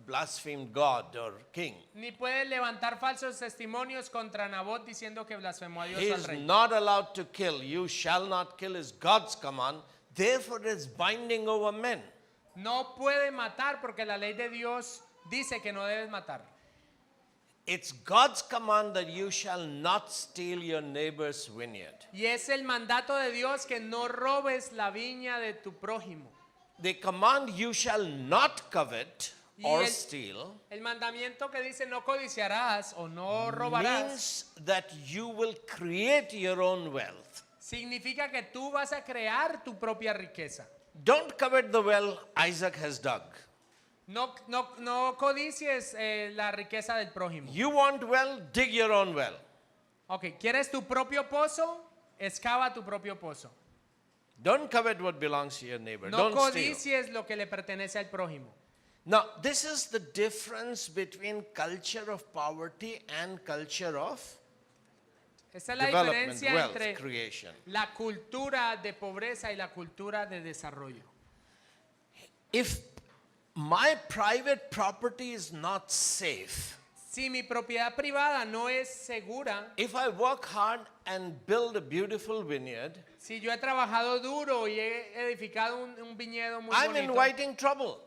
blasphemed God or king. Ni puede levantar falsos testimonios contra Nabot diciendo que blasfemó a Dios He al is rey. not allowed to kill. You shall not kill is God's command. Therefore, it is binding over men. No puede matar porque la ley de Dios dice que no debes matar. It's God's command that you shall not steal your neighbor's vineyard. Y es el mandato de Dios que no robes la viña de tu prójimo. The command you shall not covet Y or el- steal El mandamiento que dice no codiciarás o no robarás means that you will create your own wealth. significa que tú vas a crear tu propia riqueza. Don't covet the well Isaac has dug. No codicies la riqueza del prójimo. You want well, dig your own well. Ok, ¿quieres tu propio pozo? Excava tu propio pozo. Don't covet what belongs to your neighbor. No Don't steal. codicies lo que le pertenece al prójimo. Now, this is the difference between culture of poverty and culture of Esta es la development, diferencia wealth, entre creation. la cultura de pobreza y la cultura de desarrollo. If my private property is not safe, Si mi propiedad privada no es segura, if I work hard and build a beautiful vineyard, si yo he trabajado duro y he edificado un viñedo muy I'm bonito, inviting trouble.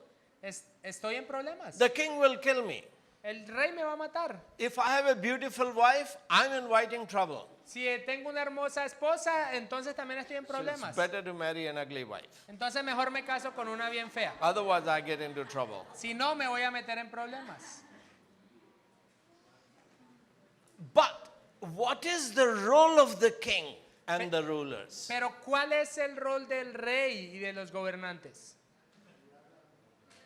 estoy en problemas. The king will kill me. El rey me va a matar. If I have a beautiful wife, I'm inviting trouble. Si tengo una hermosa esposa, entonces también estoy en So it's problemas. better to marry an ugly wife. Entonces mejor me caso con una bien fea. Otherwise, I get into trouble. Si no, me voy a meter en problemas. But what is the role of the king and the rulers? Pero ¿cuál es el rol del rey y de los gobernantes?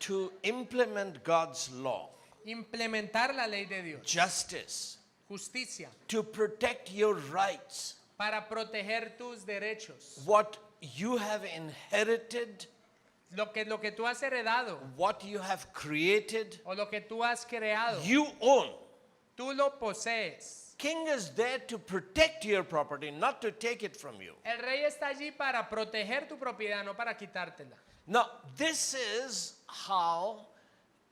To implement God's law. implementar la ley de Dios, justice, justicia, to protect your rights, para proteger tus derechos, what you have inherited, lo que tú has heredado what you have created, o lo que tú has creado, you own. tú lo posees. King is there to protect your property, not to take it from you. El rey está allí para proteger tu propiedad, no para quitártela. Now, this is how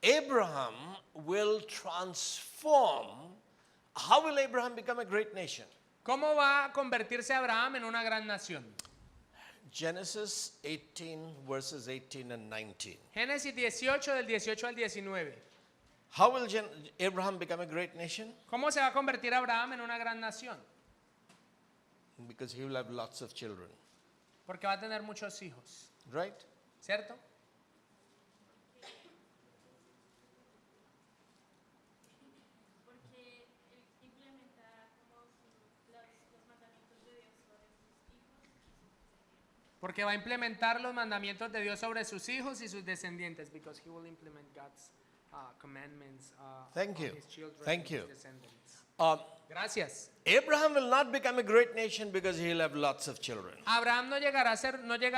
Abraham will transform. How will Abraham become a great nation? ¿Cómo va a convertirse Abraham en una gran nación? Genesis 18, verses 18 and 19. Génesis 18 del 18 al 19. How will Abraham become a great nation? ¿Cómo se va a convertir Abraham en una gran nación? Because he will have lots of children, Porque va a tener muchos hijos, right? ¿cierto? Porque va a implementar los mandamientos de Dios sobre sus hijos y sus descendientes. Because he will implement God's commandments Thank on you. his children Thank and you. his descendants. Gracias. Gracias. Abraham will not become a great nation because he will have lots of children. Abraham no llega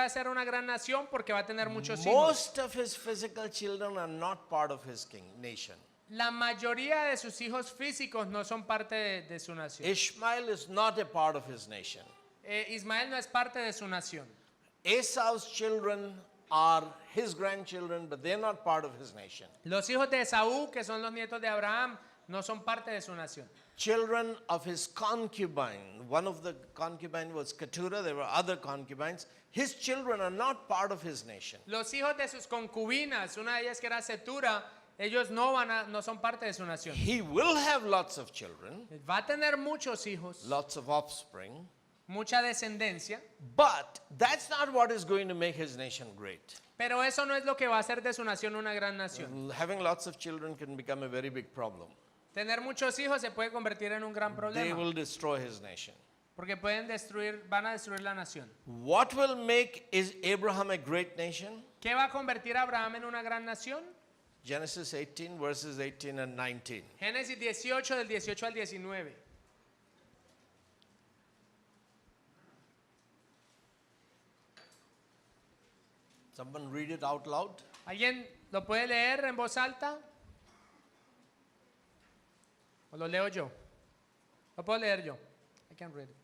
a ser una gran nación porque va a tener muchos hijos. Most of his physical children are not part of his nation. La mayoría de sus hijos físicos no son parte de su nación. Ishmael is not a part of his nation. Ismael no es parte de su nación. Esau's children are his grandchildren, but they're not part of his nation. Los hijos de Esaú, que son los nietos de Abraham, no son parte de su nación. Children of his concubine, one of the concubine was Keturah, there were other concubines. His children are not part of his nation. Los hijos de sus concubinas, una de ellas que era Setura, ellos no son parte de su nación. He will have lots of children, Va a tener muchos hijos, lots of offspring, mucha descendencia, but that's not what is going to make his nation great. pero eso no es lo que va a hacer de su nación una gran nación. Having lots of children can become a very big problem. Tener muchos hijos se puede convertir en un gran They problema, will destroy his nation. porque van a destruir la nación. What will make Abraham a great nation? ¿Qué va a convertir a Abraham en una gran nación? Genesis 18, verses 18 and 19. Génesis 18 del 18 al 19. Someone read it out loud. ¿Alguien lo puede leer en voz alta? ¿O lo leo yo? Lo puedo leer yo. I can read it.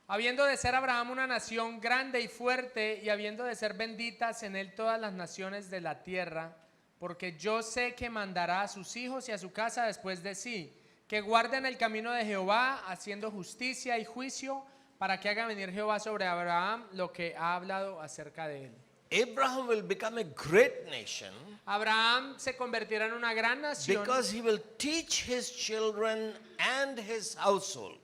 Habiendo de ser Abraham una nación grande y fuerte, y habiendo de ser benditas en él todas las naciones de la tierra, porque yo sé que mandará a sus hijos y a su casa después de sí, que guarden el camino de Jehová, haciendo justicia y juicio, para que haga venir Jehová sobre Abraham lo que ha hablado acerca de él. Abraham will become a great nation Abraham se convertirá en una gran nación because he will teach his children and his household.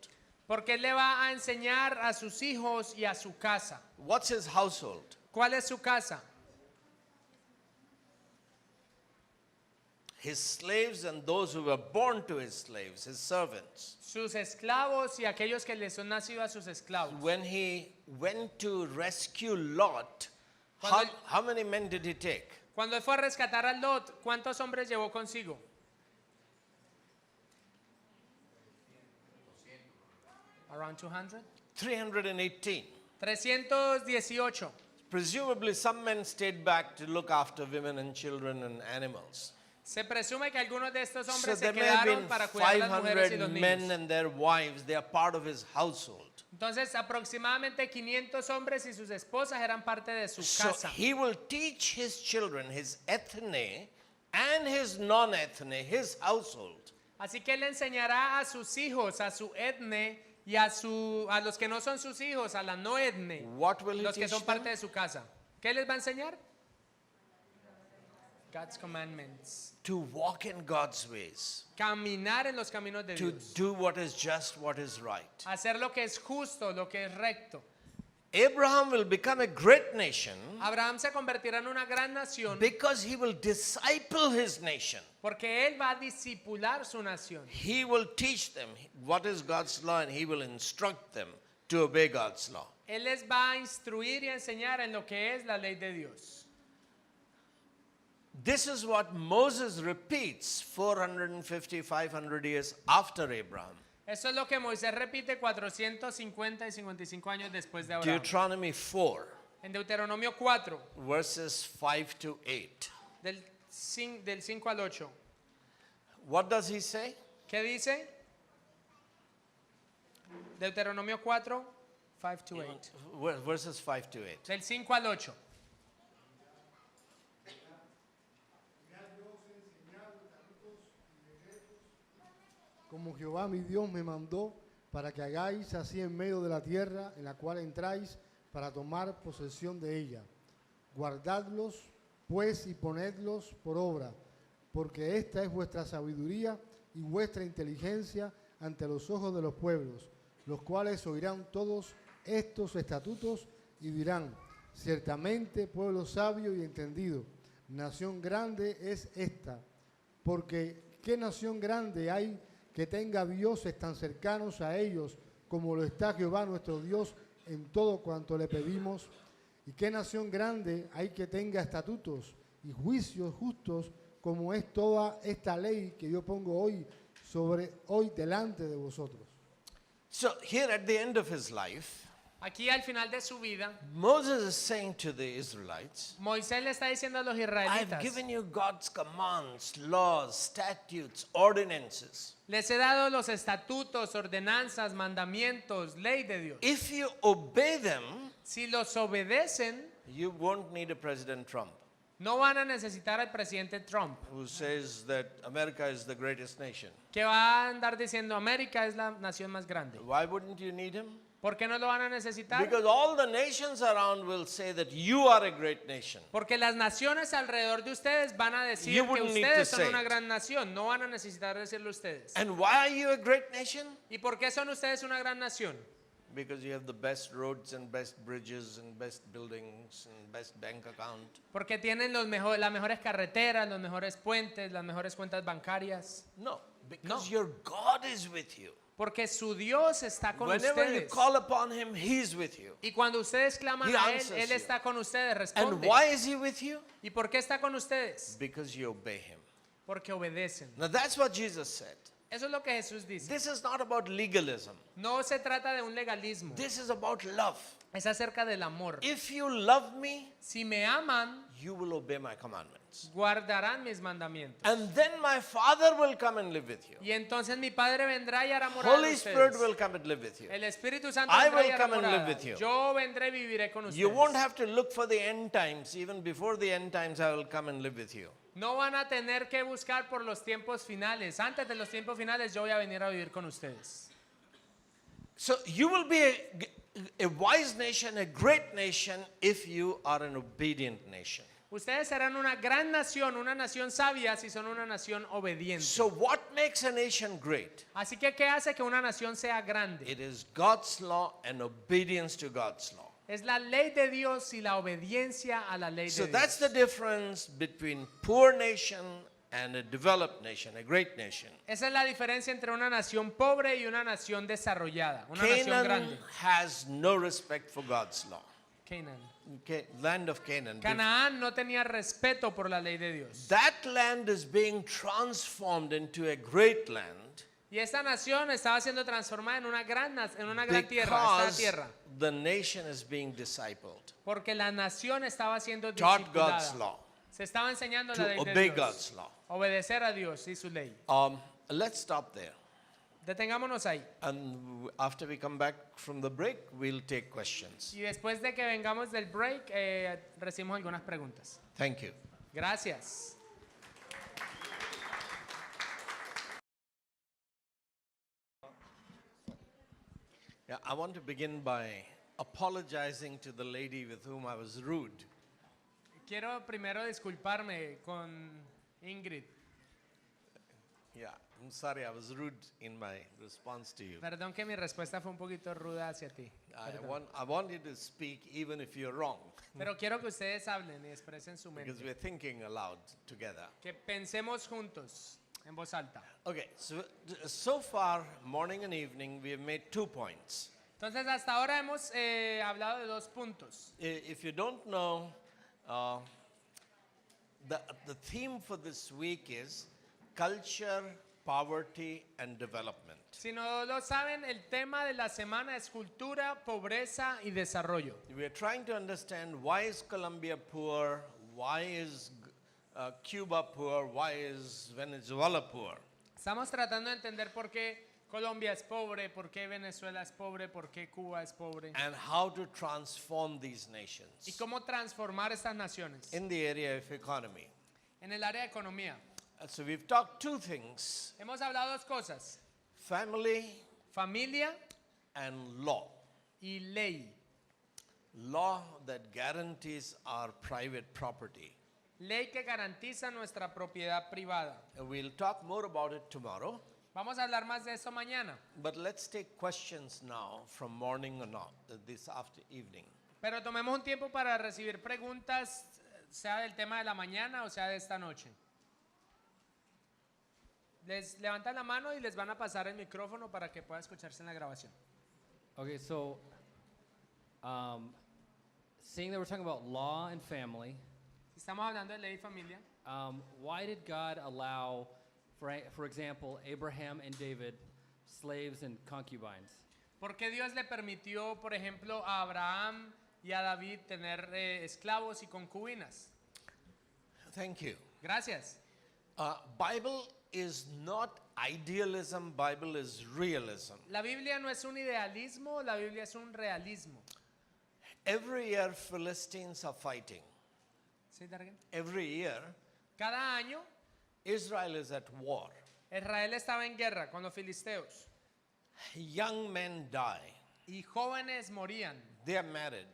porque él le va a enseñar a sus hijos y a su casa. What's his household? ¿Cuál es su casa? His slaves and those who were born to his slaves, his servants. Sus esclavos y aquellos que les son nacidos a sus esclavos. When he went to rescue Lot, how many men did he take? Cuando él fue a rescatar a Lot, ¿cuántos hombres llevó consigo? Around 200. 318. 318. Presumably some men stayed back to look after women and children and animals. Se presume que algunos de estos So hombres there se may have quedaron been para cuidar a las mujeres y 500 los men niños. and their wives. They are part of his household. Entonces, aproximadamente 500 hombres y sus esposas eran parte de su So casa. he will teach his children, his ethne and his non-ethne, his household. Así que él enseñará a sus hijos, a su etne y a los que no son sus hijos, a la no etne, What will he los que teach son parte them? de su casa. ¿Qué les va a enseñar? God's commandments. To walk in God's ways. Caminar en los caminos de To Dios. do what is just, what is right. Hacer lo que es justo, lo que es recto. Abraham will become a great nation Abraham se convertirá en una gran nación because he will disciple his nation. porque él va a discipular su nación. He will teach them what is God's law and he will instruct them to obey God's law. Él les va a instruir y a enseñar en lo que es la ley de Dios. This is what Moses repeats 450, 500 years after Abraham. Eso es lo que Moisés repite 450 y 55 años después de Abraham. Deuteronomy 4, En Deuteronomio 4, verses 5 to 8. del 5 al 8. What does he say? ¿Qué dice? Deuteronomio 4, 5 to 8. Verses 5 to 8. Del 5 al 8. Como Jehová mi Dios me mandó para que hagáis así en medio de la tierra en la cual entráis para tomar posesión de ella. Guardadlos, pues, y ponedlos por obra, porque esta es vuestra sabiduría y vuestra inteligencia ante los ojos de los pueblos, los cuales oirán todos estos estatutos y dirán, ciertamente pueblo sabio y entendido, nación grande es esta, porque ¿qué nación grande hay que tenga dioses tan cercanos a ellos como lo está Jehová nuestro Dios en todo cuanto le pedimos? ¿Y qué nación grande hay que tenga estatutos y juicios justos como es toda esta ley que yo pongo hoy delante de vosotros? So here at the end of his life, Aquí al final de su vida, Moses is saying to the Israelites, Moisés le está diciendo a los I've israelitas, given you God's commands, laws, statutes, ordinances. les he dado los estatutos, ordenanzas, mandamientos, ley de Dios. If you obey them, Si los obedecen, you won't need a President Trump no van a necesitar al presidente Trump, who says that America is the greatest nation. que va a andar diciendo América es la nación más grande. Why wouldn't you need him? ¿Por qué no lo van a necesitar? Because all the nations around will say that you are a great nation. Porque las naciones alrededor de ustedes van a decir You que wouldn't need ustedes to son say una it. gran nación, no van a necesitar decirlo ustedes. And why are you a great nation? ¿Y por qué son ustedes una gran nación? Because you have the best roads and best bridges and best buildings and best bank account. Porque tienen las mejores carreteras, los mejores puentes, las mejores cuentas bancarias. No, because No. your God is with you. Porque su Dios está con Whenever you ustedes. call upon him, he's with you. Y cuando ustedes claman He a Él, answers Él you. está con ustedes, And responde. why is he with you? ¿Y por qué está con ustedes? Because you obey him. Porque obedecen. Now that's what Jesus said. Eso es lo que Jesús dice. This is not about legalism. No se trata de un legalismo. This is about love. Es acerca del amor. If you love me, Si me aman, you will obey my commandments. guardarán mis mandamientos. And then my Father will come and live with you. Y entonces mi Padre vendrá y hará morada Holy en Spirit ustedes. will come and live with you. El Espíritu Santo I vendrá y will hará come and live morada. with you. Yo vendré y viviré con You won't ustedes. have to look for the end times. Even before the end times, I will come and live with you. No van a tener que buscar por los tiempos finales. Antes de los tiempos finales yo voy a venir a vivir con ustedes. So you will be a wise nation, a great nation, if you are an obedient nation. Ustedes serán una gran nación, una nación sabia si son una nación obediente. So what makes a nation great? Así que ¿qué hace que una nación sea grande? It is God's law and obedience to God's law. Es la ley de Dios y la obediencia a la ley So de that's the Dios. difference between poor nation and a developed nation, a great nation. Esa es la diferencia entre una nación pobre y una nación desarrollada, una nación Canaan grande. has no respect for God's law. Canaán. Land of Canaan. Canaán no tenía respeto por la ley de Dios. That land is being transformed into a great land Y esta nación estaba siendo transformada en una gran tierra, esta because tierra. the nation is being discipled. Porque la nación estaba siendo Taught discipulada. God's law. Se estaba enseñando To la ley de obey Dios. God's law. Obedecer a Dios y su ley. Let's stop there. Detengámonos ahí. And after we come back from the break, we'll take questions. Y después de que vengamos del break, recibimos algunas preguntas. Thank you. Gracias. Yeah, I want to begin by apologizing to the lady with whom I was rude. Quiero primero disculparme con Ingrid. Yeah, I'm sorry I was rude in my response to you. Perdón que mi respuesta fue un poquito ruda hacia ti. Perdón. I want you to speak even if you're wrong, Pero quiero que ustedes hablen y expresen su because mente. we're thinking aloud together. Que pensemos juntos, en voz alta. Okay, so far, morning and evening, we have made 2 points. Entonces, hasta ahora hemos hablado de 2 puntos. If you don't know, The theme for this week is culture, poverty, and development. Si no lo saben, el tema de la semana es cultura, pobreza y desarrollo. We are trying to understand why is Colombia poor, why is Cuba poor, why is Venezuela poor. Estamos tratando de entender por qué Colombia es pobre, por qué Venezuela es pobre, por qué Cuba es pobre And how to transform these y nations cómo transformar estas naciones in the area of economy. en el área de economía. So we've talked two things, Hemos hablado dos cosas, family familia and law. y ley. Law that guarantees our private property. Ley que garantiza nuestra propiedad privada. And we'll talk more about it tomorrow, Vamos a hablar más de esto mañana, but let's take questions now from morning or not, this after evening. pero tomemos un tiempo para recibir preguntas, sea del tema de la mañana o sea de esta noche. Les levantan la mano y les van a pasar el micrófono para que pueda escucharse en la grabación. Okay, so seeing that we're talking about law and family, Si estamos hablando de ley y familia, why did God allow, for example, Abraham and David, slaves and concubines? ¿por qué Dios le permitió, por ejemplo, a Abraham y a David tener esclavos y concubinas? Thank you. Gracias. Bible is not idealism, Bible is realism. La Biblia no es un idealismo, la Biblia es un realismo. Every year Philistines are fighting. ¿Sí, Dargen? Every year Cada año Israel is at war. Israel estaba en guerra con los filisteos Young men die. y jóvenes morían, They are married.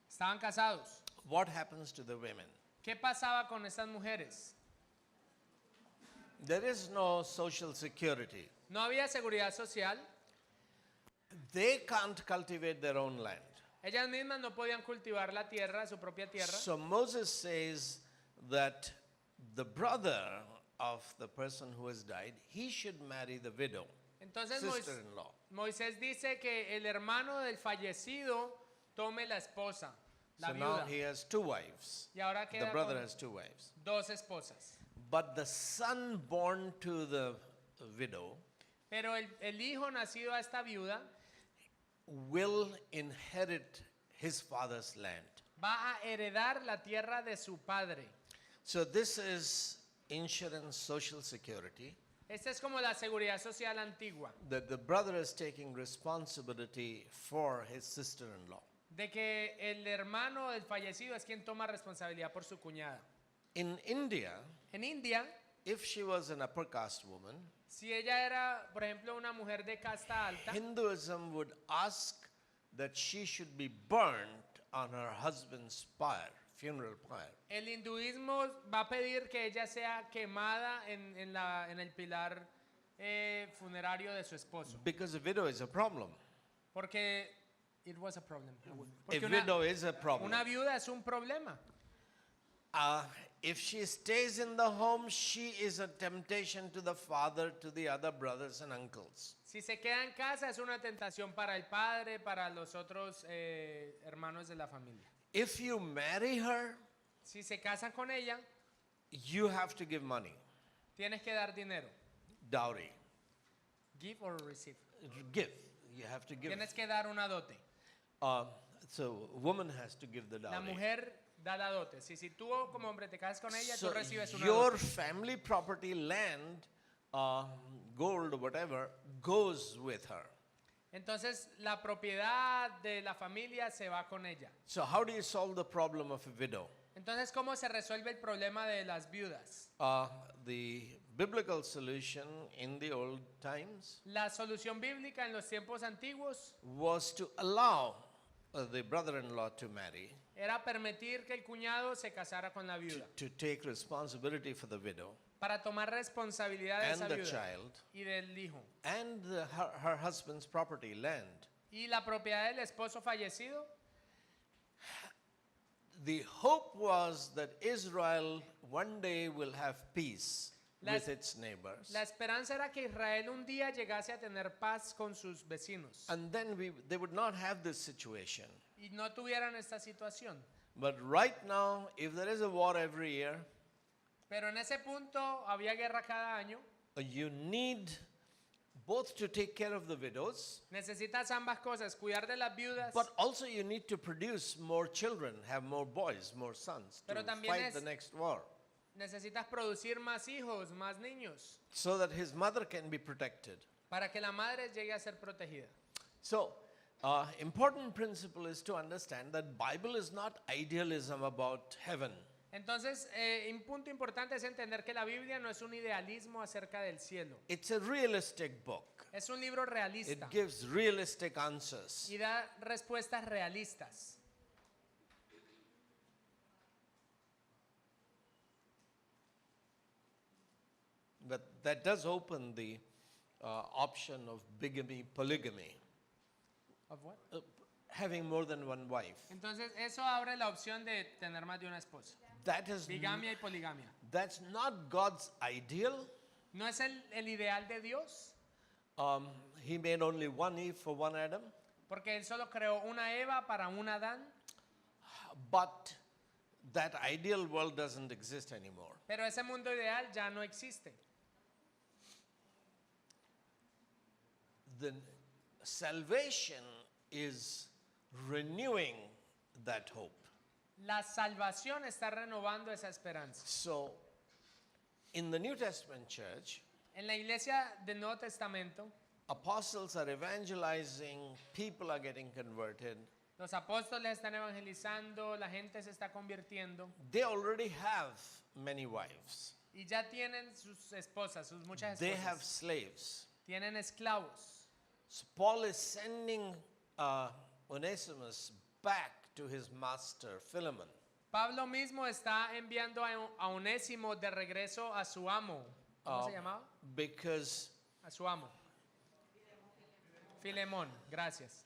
estaban casados. What happens to the women? ¿Qué pasaba con estas mujeres? There is no social security. No había seguridad social, They can't cultivate their own land. ellas mismas no podían cultivar la tierra, su propia tierra. So Moses says that the brother of the person who has died, he should marry the widow, Entonces sister-in-law. Moisés dice que el hermano del fallecido tome la esposa, la So now viuda. he has two wives. Y ahora The queda brother con has two wives. dos esposas. But the son born to the widow Pero el hijo nacido a esta viuda will inherit his father's land. va a heredar la tierra de su padre. So this is insurance, social security, Esta es como la seguridad social antigua, that the brother is taking responsibility for his sister-in-law. de que el hermano del fallecido es quien toma responsabilidad por su cuñada. In India, En India, if she was an upper caste woman, si ella era, por ejemplo, una mujer de casta alta, Hinduism would ask that she should be burnt on her husband's pyre, funeral pyre. el hinduismo va a pedir que ella sea quemada en el pilar funerario de su esposo. Because a widow is a problem. Porque it was a problem. A Porque widow is a problem. una viuda es un problema. If she stays in the home, she is a temptation to the father, to the other brothers and uncles. Si se queda en casa es una tentación para el padre, para los otros hermanos de la familia. If you marry her, Si se casan con ella, you have to give money, tienes que dar dinero. dowry. Give or receive. Give. You have to give. Tienes que dar una dote. So a woman has to give the La dowry. mujer da la dote. Si tú como hombre te casas con ella, tú So recibes una your dote. family property, land, gold, whatever, goes with her. Entonces la propiedad de la familia se va con ella. So how do you solve the problem of a widow? Entonces, ¿cómo se resuelve el problema de las viudas? The biblical solution in the old times La solución bíblica en los tiempos antiguos was to allow the brother-in-law to marry, era permitir que el cuñado se casara con la viuda to take responsibility for the widow para tomar responsabilidad de and esa the viuda child y del hijo. and her husband's property, land. Y la propiedad del esposo fallecido, The hope was that Israel one day will have peace with its neighbors. la esperanza era que Israel un día llegase a tener paz con sus vecinos And then they would not have this situation. y no tuvieran esta situación. But right now, if there is a war every year, Pero en ese punto había guerra cada año. You need both to take care of the widows, Necesitas ambas cosas, cuidar de las viudas, but also you need to produce more children, have more boys, more sons to Pero también fight es- the next war, necesitas producir más hijos, más niños, so that his mother can be protected. para que la madre llegue a ser protegida. So, important principle is to understand that Bible is not idealism about heaven. Entonces, un punto importante es entender que la Biblia no es un idealismo acerca del cielo. It's a realistic book. Es un libro realista It gives realistic answers. y da respuestas realistas. But that does open the option of bigamy, polygamy, Of what? having more than one wife. Entonces, eso abre la opción de tener más de una esposa. That is Bigamia y poligamia. that's not God's ideal. ¿No es el ideal de Dios? He made only one Eve for one Adam, Porque Él solo creó una Eva para un Adán, but that ideal world doesn't exist anymore. pero ese mundo ideal ya no existe. The salvation is renewing that hope. La salvación está renovando esa esperanza. So, in the New Testament church, En la iglesia del Nuevo Testamento, apostles are evangelizing, people are getting converted. los apóstoles están evangelizando, la gente se está convirtiendo They already have many wives. y ya tienen sus esposas, sus muchas They have esposas. slaves. Tienen esclavos. So Paul is sending Onesimus back to his master, Philemon. Pablo mismo está enviando a Onésimo de regreso a su amo. ¿Cómo se llamaba? Because A su amo. Filemón, gracias.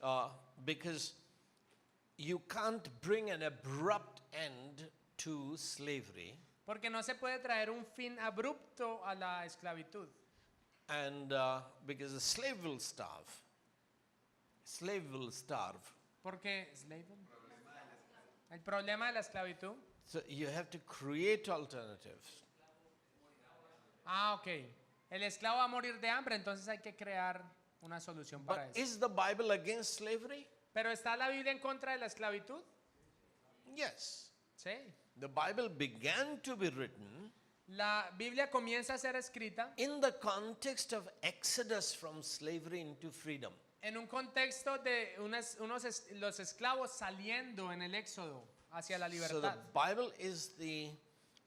because you can't bring an abrupt end to slavery, Porque no se puede traer un fin abrupto a la esclavitud. and because a slave will starve. Slave will starve. Porque el problema de la esclavitud. So you have to create alternatives. Ah, ok. El esclavo va a morir de hambre, entonces hay que crear una solución para But eso. is the Bible against slavery? Pero ¿está la Biblia en contra de la esclavitud? Yes. Sí. The Bible began to be written La Biblia comienza a ser escrita in the context of exodus from slavery into freedom. en un contexto de los esclavos saliendo en el éxodo hacia la So the libertad. Bible is the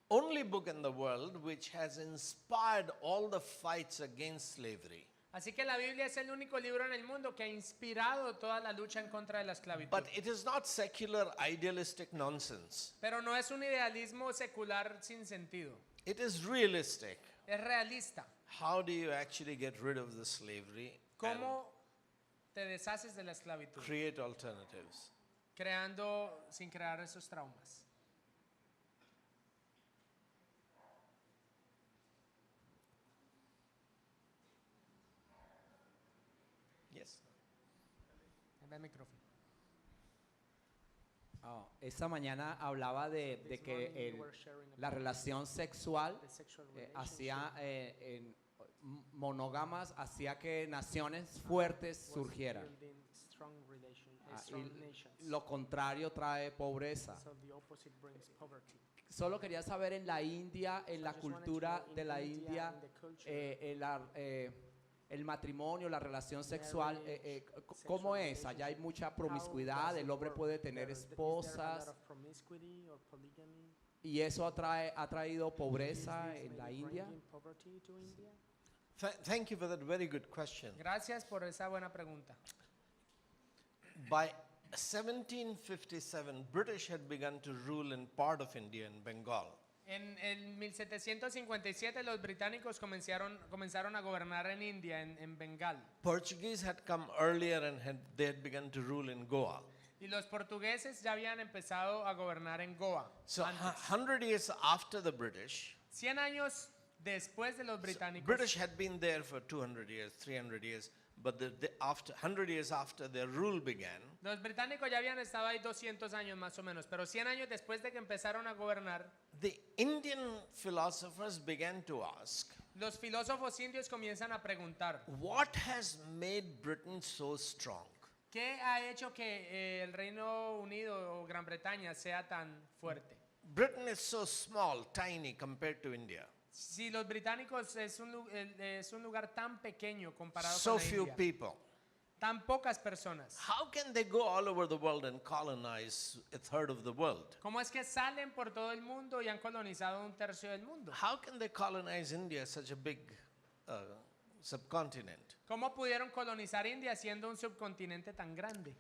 only book in the world which has inspired all the fights against slavery. Así que la Biblia es el único libro en el mundo que ha inspirado toda la lucha en contra de la esclavitud. But it is not secular idealistic nonsense. Pero no es un idealismo secular sin sentido. It is realistic. Es realista. How do you actually get rid of the slavery ¿Cómo te deshaces de la esclavitud? and create alternatives? Creando sin crear esos traumas. Yes. En el micrófono. Esta mañana hablaba de que la relación sexual monógamas hacía que naciones fuertes surgieran. Y lo contrario trae pobreza. Solo quería saber en la India, en la cultura de la India, el matrimonio, la relación sexual, ¿cómo es? Allá hay mucha promiscuidad, el hombre puede tener esposas. ¿Y eso ha traído pobreza en la India? Thank you for that very good question. Gracias por esa buena pregunta. By 1757, British had begun to rule in part of India and Bengal. En el 1757 los británicos comenzaron a gobernar en India, en Bengal. Portuguese had come earlier and they had begun to rule in Goa. Y los portugueses ya habían empezado a gobernar en Goa. So antes. 100 years after the British, 100 años después de los británicos, British had been there for 200 years, 300 years, but after 100 years after their rule began, Los británicos ya habían estado ahí 200 años más o menos, pero 100 años después de que empezaron a gobernar, the Indian philosophers began to ask, los filósofos indios comienzan a preguntar, what has made Britain so strong? ¿qué ha hecho que el Reino Unido o Gran Bretaña sea tan fuerte? Britain is so small, tiny compared to India. Si los británicos es un lugar tan pequeño comparado So con la few India, people. tan pocas personas, How can they go all over the world and colonize a third of the world? ¿cómo es que salen por todo el mundo y han colonizado un tercio del mundo? How can they colonize India, such a big subcontinent? ¿Cómo pudieron colonizar India siendo un subcontinente tan grande?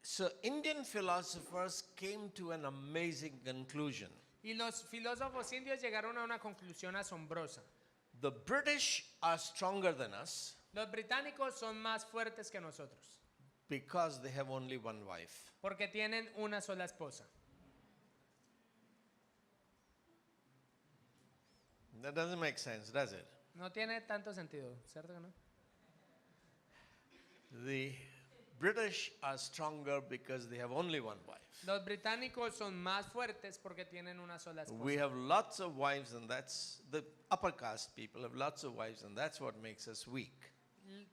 So Indian philosophers came to an amazing conclusion. Y los filósofos indios llegaron a una conclusión asombrosa. The British are stronger than us Los británicos son más fuertes que nosotros because they have only one wife. porque tienen una sola esposa. That doesn't make sense, does it? No tiene tanto sentido, ¿cierto que no? The British are stronger because they have only one wife. Los británicos son más fuertes porque tienen una sola We esposa. have lots of wives, and that's the upper caste people have lots of wives, and that's what makes us weak.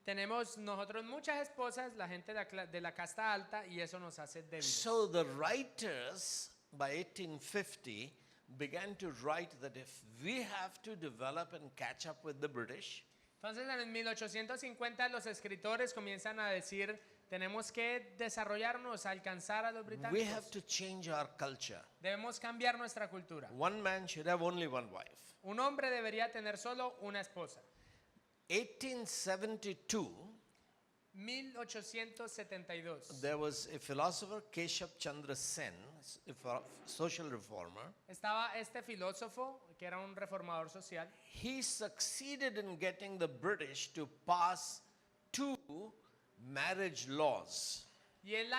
Tenemos nosotros muchas esposas, la gente de la casta alta, y eso nos hace débiles. So the writers by 1850 began to write that if we have to develop and catch up with the British, Entonces en el 1850 los escritores comienzan a decir, tenemos que desarrollarnos, alcanzar a los we have británicos. to change our culture. Debemos cambiar nuestra cultura. One man should have only one wife. Un hombre debería tener solo una esposa. 1872, 1872. there was a philosopher, Keshav Chandra Sen, a social reformer. Estaba este filósofo, que era un reformador social. He succeeded in getting the British to pass 2 marriage laws. Y él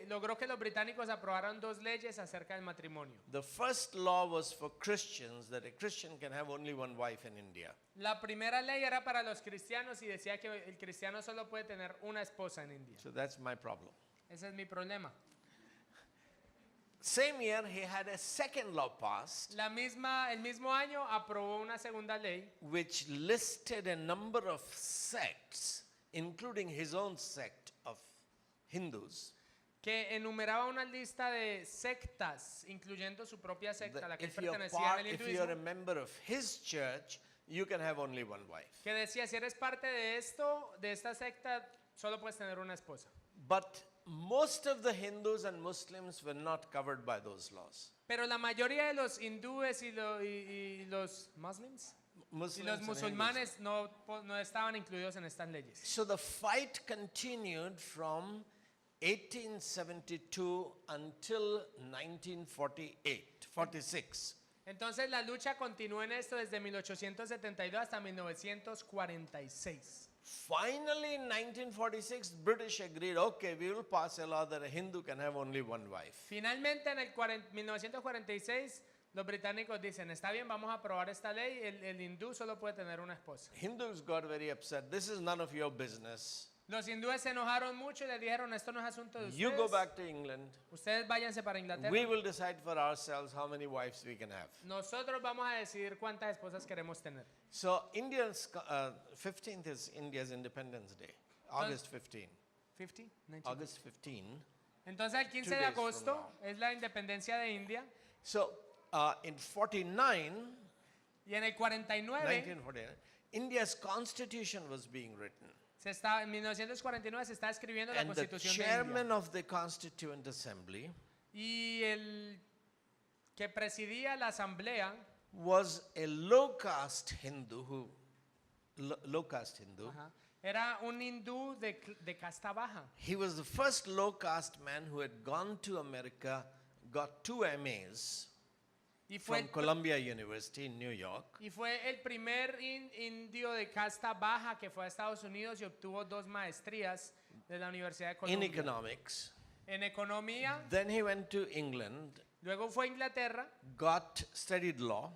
logró que los británicos aprobaran 2 leyes acerca del matrimonio. The first law was for Christians, that a Christian can have only one wife in India. La primera ley era para los cristianos y decía que el cristiano solo puede tener una esposa en India. So that's my problem. Ese es mi problema. Same year, he had a second law passed, El mismo año aprobó una segunda ley which listed a number of sects, including his own sect of Hindus, que enumeraba una lista de sectas, incluyendo su propia secta, a la that que él if you're, pertenecía en el if you're a hinduismo, member of his church, you can have only one wife. que decía, si eres parte de esta secta, solo puedes tener una esposa. But most of the Hindus and Muslims were not covered by those laws. Pero la mayoría de los hindúes y los muslims y Muslims los and musulmanes no estaban incluidos en estas leyes. So the fight continued from 1872 until 46. Entonces la lucha continuó en esto desde 1872 hasta 1946. Finally, in 1946, British agreed, okay, we will pass a law that a Hindu can have only one wife. Finalmente en el 1946 los británicos dicen, está bien, vamos a aprobar esta ley, el hindú solo puede tener una esposa. Hindus got very upset. This is none of your business. Los hindúes se enojaron mucho y le dijeron, esto no es asunto de You go ustedes. back to England. Ustedes váyanse para Inglaterra. We will decide for ourselves how many wives we can have. Nosotros vamos a decidir cuántas esposas queremos tener. So India's 15th is India's Independence Day, August 15. 50, 19. August 15. Entonces el 15 de 2 days from agosto now. es la independencia de India So in 49, y en el 49 1949, India's constitution was being written. en 1949 se está escribiendo la And the Constitución de chairman India. of the Constituent Assembly Y el que presidía la asamblea was a low caste Hindu ajá, era un hindú de casta baja. He was the first low caste man who had gone to America, got 2 MAs Y fue, from Columbia University in New York, y fue el primer indio de casta baja que fue a Estados Unidos y obtuvo 2 maestrías de la Universidad de in Columbia. economics. En economía, Then he went to England, luego fue a Inglaterra studied law,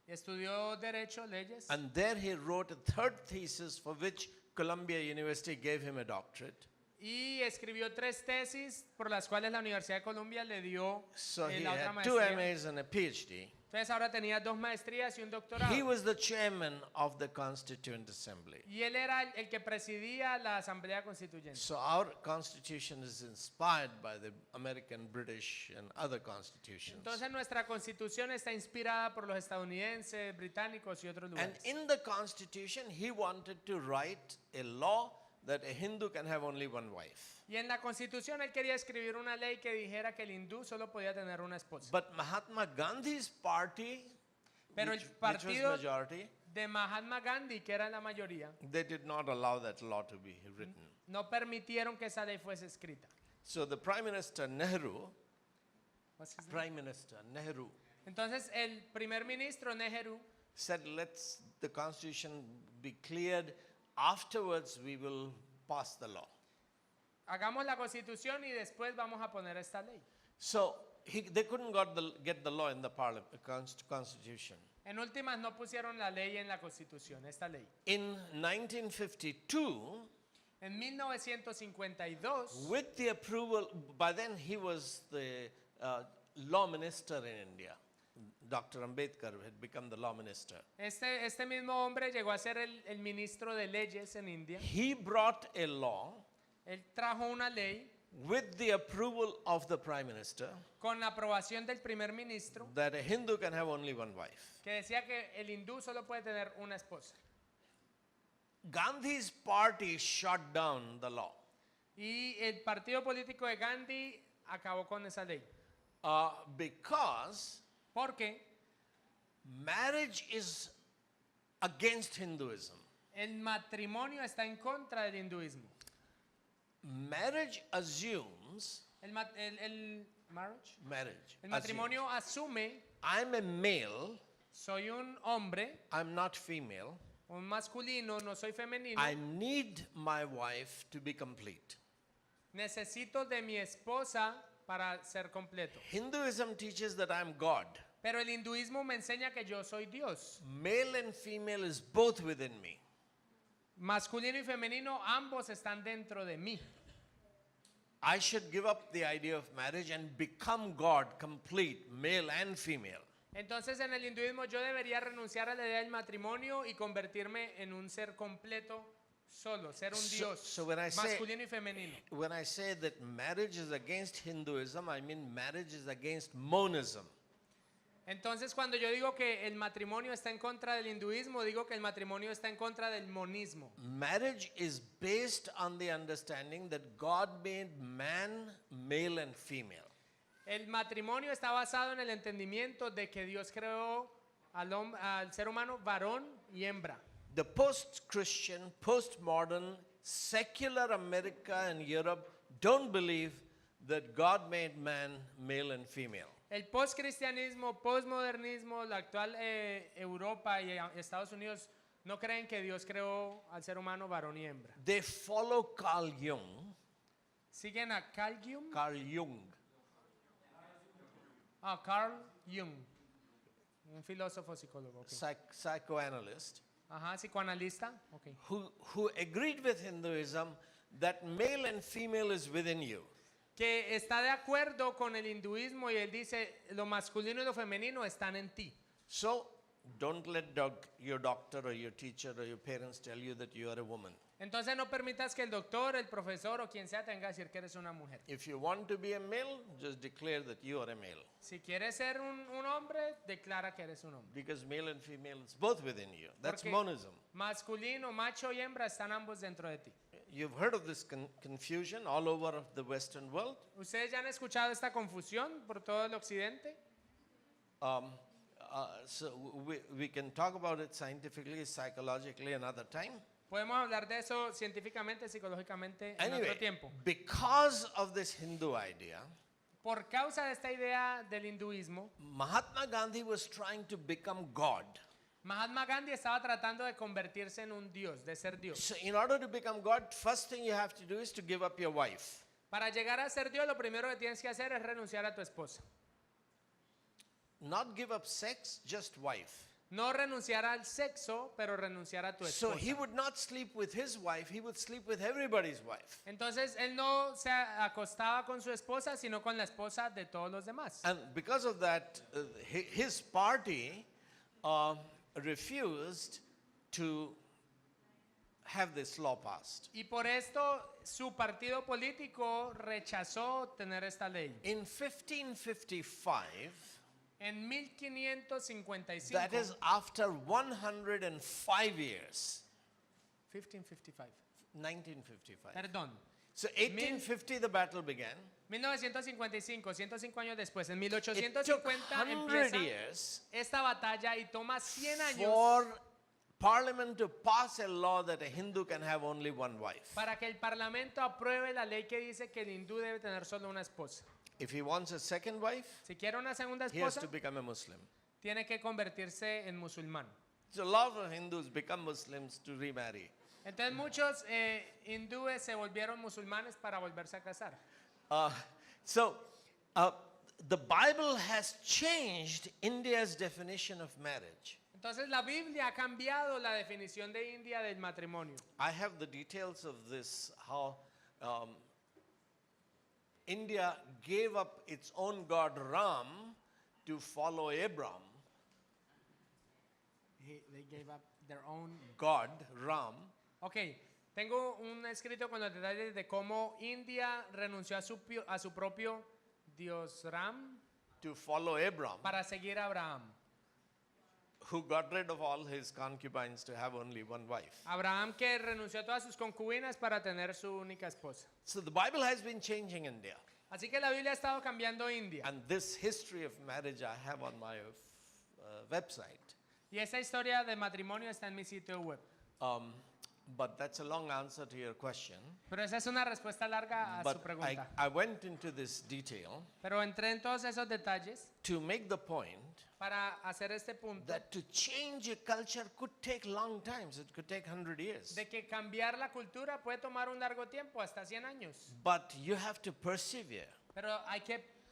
y estudió derecho, leyes. and there he wrote a third thesis for which Columbia University gave him a doctorate. Y escribió 3 tesis por las cuales la Universidad de Columbia le dio So he la otra had 2 maestría. MAs and a PhD. Entonces ahora tenía 2 maestrías y un doctorado. He was the chairman of the Constituent Assembly. Y él era el que presidía la Asamblea Constituyente. So our constitution is inspired by the American, British, and other constitutions. Entonces nuestra constitución está inspirada por los estadounidenses, británicos y otros And lugares. in the constitution, he wanted to write a law that a Hindu can have only one wife. Y en la constitución él quería escribir una ley que dijera que el hindú solo podía tener una esposa. But Mahatma Gandhi's party, Pero el which was partido majority, de Mahatma Gandhi, que era la mayoría, they did not allow that law to be written. no permitieron que esa ley fuese escrita. So the Prime Minister Nehru, What's his name? Prime Minister Nehru, Entonces el primer ministro Nehru said, let's the constitution be cleared. Afterwards, we will pass the law. hagamos la constitución y después vamos a poner esta ley. So they couldn't get the law in the constitution. En últimas no pusieron la ley en la constitución, esta ley. In 1952, En 1952, with the approval, by then he was the law minister in India. Dr. Ambedkar had become the law minister. este mismo hombre llegó a ser el ministro de leyes en India. He brought a law Él trajo una ley with the approval of the prime minister con la aprobación del primer ministro that a Hindu can have only one wife. que decía que el hindú solo puede tener una esposa. Gandhi's party shut down the law Y el partido político de Gandhi acabó con esa ley. because Porque marriage is against Hinduism. el matrimonio está en contra del hinduismo. Marriage assumes El marriage. marriage. El matrimonio asume, I'm a male, soy un hombre, I'm not female. un masculino, no soy femenino. I need my wife to be complete. Necesito de mi esposa para ser completo. Hinduism teaches that I'm God. Pero el hinduismo me enseña que yo soy Dios. Male and female is both within me. Masculino y femenino, ambos están dentro de mí. I should give up the idea of marriage and become God, complete, male and female. Entonces en el hinduismo yo debería renunciar a la idea del matrimonio y convertirme en un ser completo solo, ser un Dios, So when I say masculino y femenino. when I say that marriage is against Hinduism, I mean marriage is against monism. Entonces cuando yo digo que el matrimonio está en contra del hinduismo, digo que el matrimonio está en contra del monismo. Marriage is based on the understanding that God made man, male and female. El matrimonio está basado en el entendimiento de que Dios creó al ser humano varón y hembra. The post-Christian, post-modern, secular America and Europe don't believe that God made man, male and female. El postcristianismo, postmodernismo, la actual Europa y Estados Unidos no creen que Dios creó al ser humano varón y hembra. They follow Carl Jung. Siguen a Carl Jung. Carl Jung. Carl Jung, un filósofo psicólogo. Okay. Psychoanalyst, Ajá, psicoanalista. Okay. who agreed with Hinduism that male and female is within you. Que está de acuerdo con el hinduismo y él dice lo masculino y lo femenino están en ti. So don't let your doctor or your teacher or your parents tell you that you are a woman. Entonces no permitas que el doctor, el profesor o quien sea tenga que decir que eres una mujer. If you want to be a male, just declare that you are a male. Si quieres ser un hombre, declara que eres un hombre. Because male and female is both within you. That's Porque monism. masculino, macho y hembra están ambos dentro de ti. You've heard of this confusion all over the Western world. ¿Ustedes ya han escuchado esta confusión por todo el occidente? So we can talk about it scientifically, psychologically another time. Podemos hablar de eso científicamente, psicológicamente en otro tiempo. Because of this Hindu idea, Por causa de esta idea del hinduismo, Mahatma Gandhi was trying to become God. Mahatma Gandhi estaba tratando de convertirse en un dios, de ser Dios. So in order to become God, first thing you have to do is to give up your wife. Para llegar a ser Dios, lo primero que tienes que hacer es renunciar a tu esposa. Not give up sex, just wife. No renunciar al sexo, pero renunciar a tu So esposa. he would not sleep with his wife, he would sleep with everybody's wife. Entonces él no se acostaba con su esposa, sino con la esposa de todos los demás. And because of that, his party refused to have this law passed. Y por esto su partido político rechazó tener esta ley. In 1555, En 1555, that is after 105 years, 1555, 1955. perdón, So 1850 the battle began. 1955, 105 años después, en It took 1850 100 empieza years esta batalla y toma 100 años for Parliament to pass a law that a Hindu can have only one wife. para que el parlamento apruebe la ley que dice que el hindú debe tener solo una esposa. If he wants a second wife, Si quiere una segunda he has esposa, to become a Muslim. tiene que convertirse en musulmán. So a lot of Hindus become Muslims to remarry. Entonces muchos hindúes se volvieron musulmanes para volverse a casar. So the Bible has changed India's definition of marriage. Entonces la Biblia ha cambiado la definición de India del matrimonio. I have the details of this, how India gave up its own god Ram to follow Abraham. They gave up their own. God, Ram, Ok, tengo un escrito con los detalles de cómo India renunció a su propio Dios Ram to follow Abraham, para seguir a Abraham. who got rid of all his concubines to have only one wife. Abraham que renunció a todas sus concubinas para tener su única esposa. So the Bible has been changing India. Así que la Biblia ha estado cambiando India. And this history of marriage I have on my website. Y esa historia de matrimonio está en mi sitio web. But that's a long answer to your question. Pero esa es una respuesta larga a su But pregunta. I went into this detail Pero entré en todos esos detalles to make the point para hacer este punto that to change a culture could take long times. It could take 100 years. de que cambiar la cultura puede tomar un largo tiempo, hasta 100 años. But you have to persevere. Pero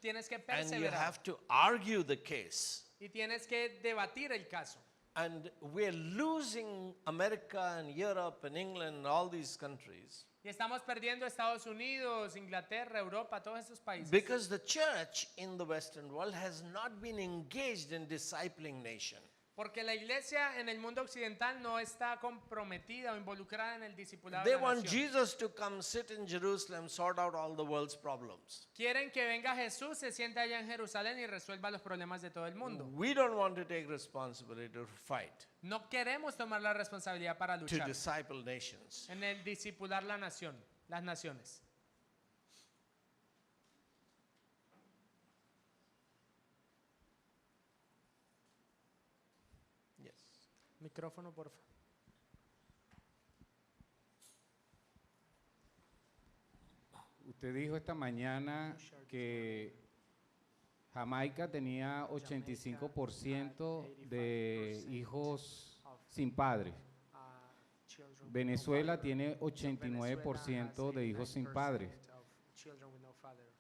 tienes que And you perseverar have to argue the case. y tienes que debatir el caso. And we're losing America and Europe and England and all these countries Y estamos perdiendo Estados Unidos, Inglaterra, Europa, todos esos países. because the church in the Western world has not been engaged in discipling nation. Porque la iglesia en el mundo occidental no está comprometida o involucrada en el discipulado They de la want nación. Jesus to come sit in Jerusalem, sort out all the world's problems. Quieren que venga Jesús, se siente allá en Jerusalén y resuelva los problemas de todo el mundo. We don't want to take responsibility to fight, No queremos tomar la responsabilidad para to luchar disciple nations. en el discipular la nación, las naciones. Yes. Micrófono, porfa. Usted dijo esta mañana que Jamaica tenía 85% de hijos sin padres. Venezuela tiene 89% de hijos sin padres.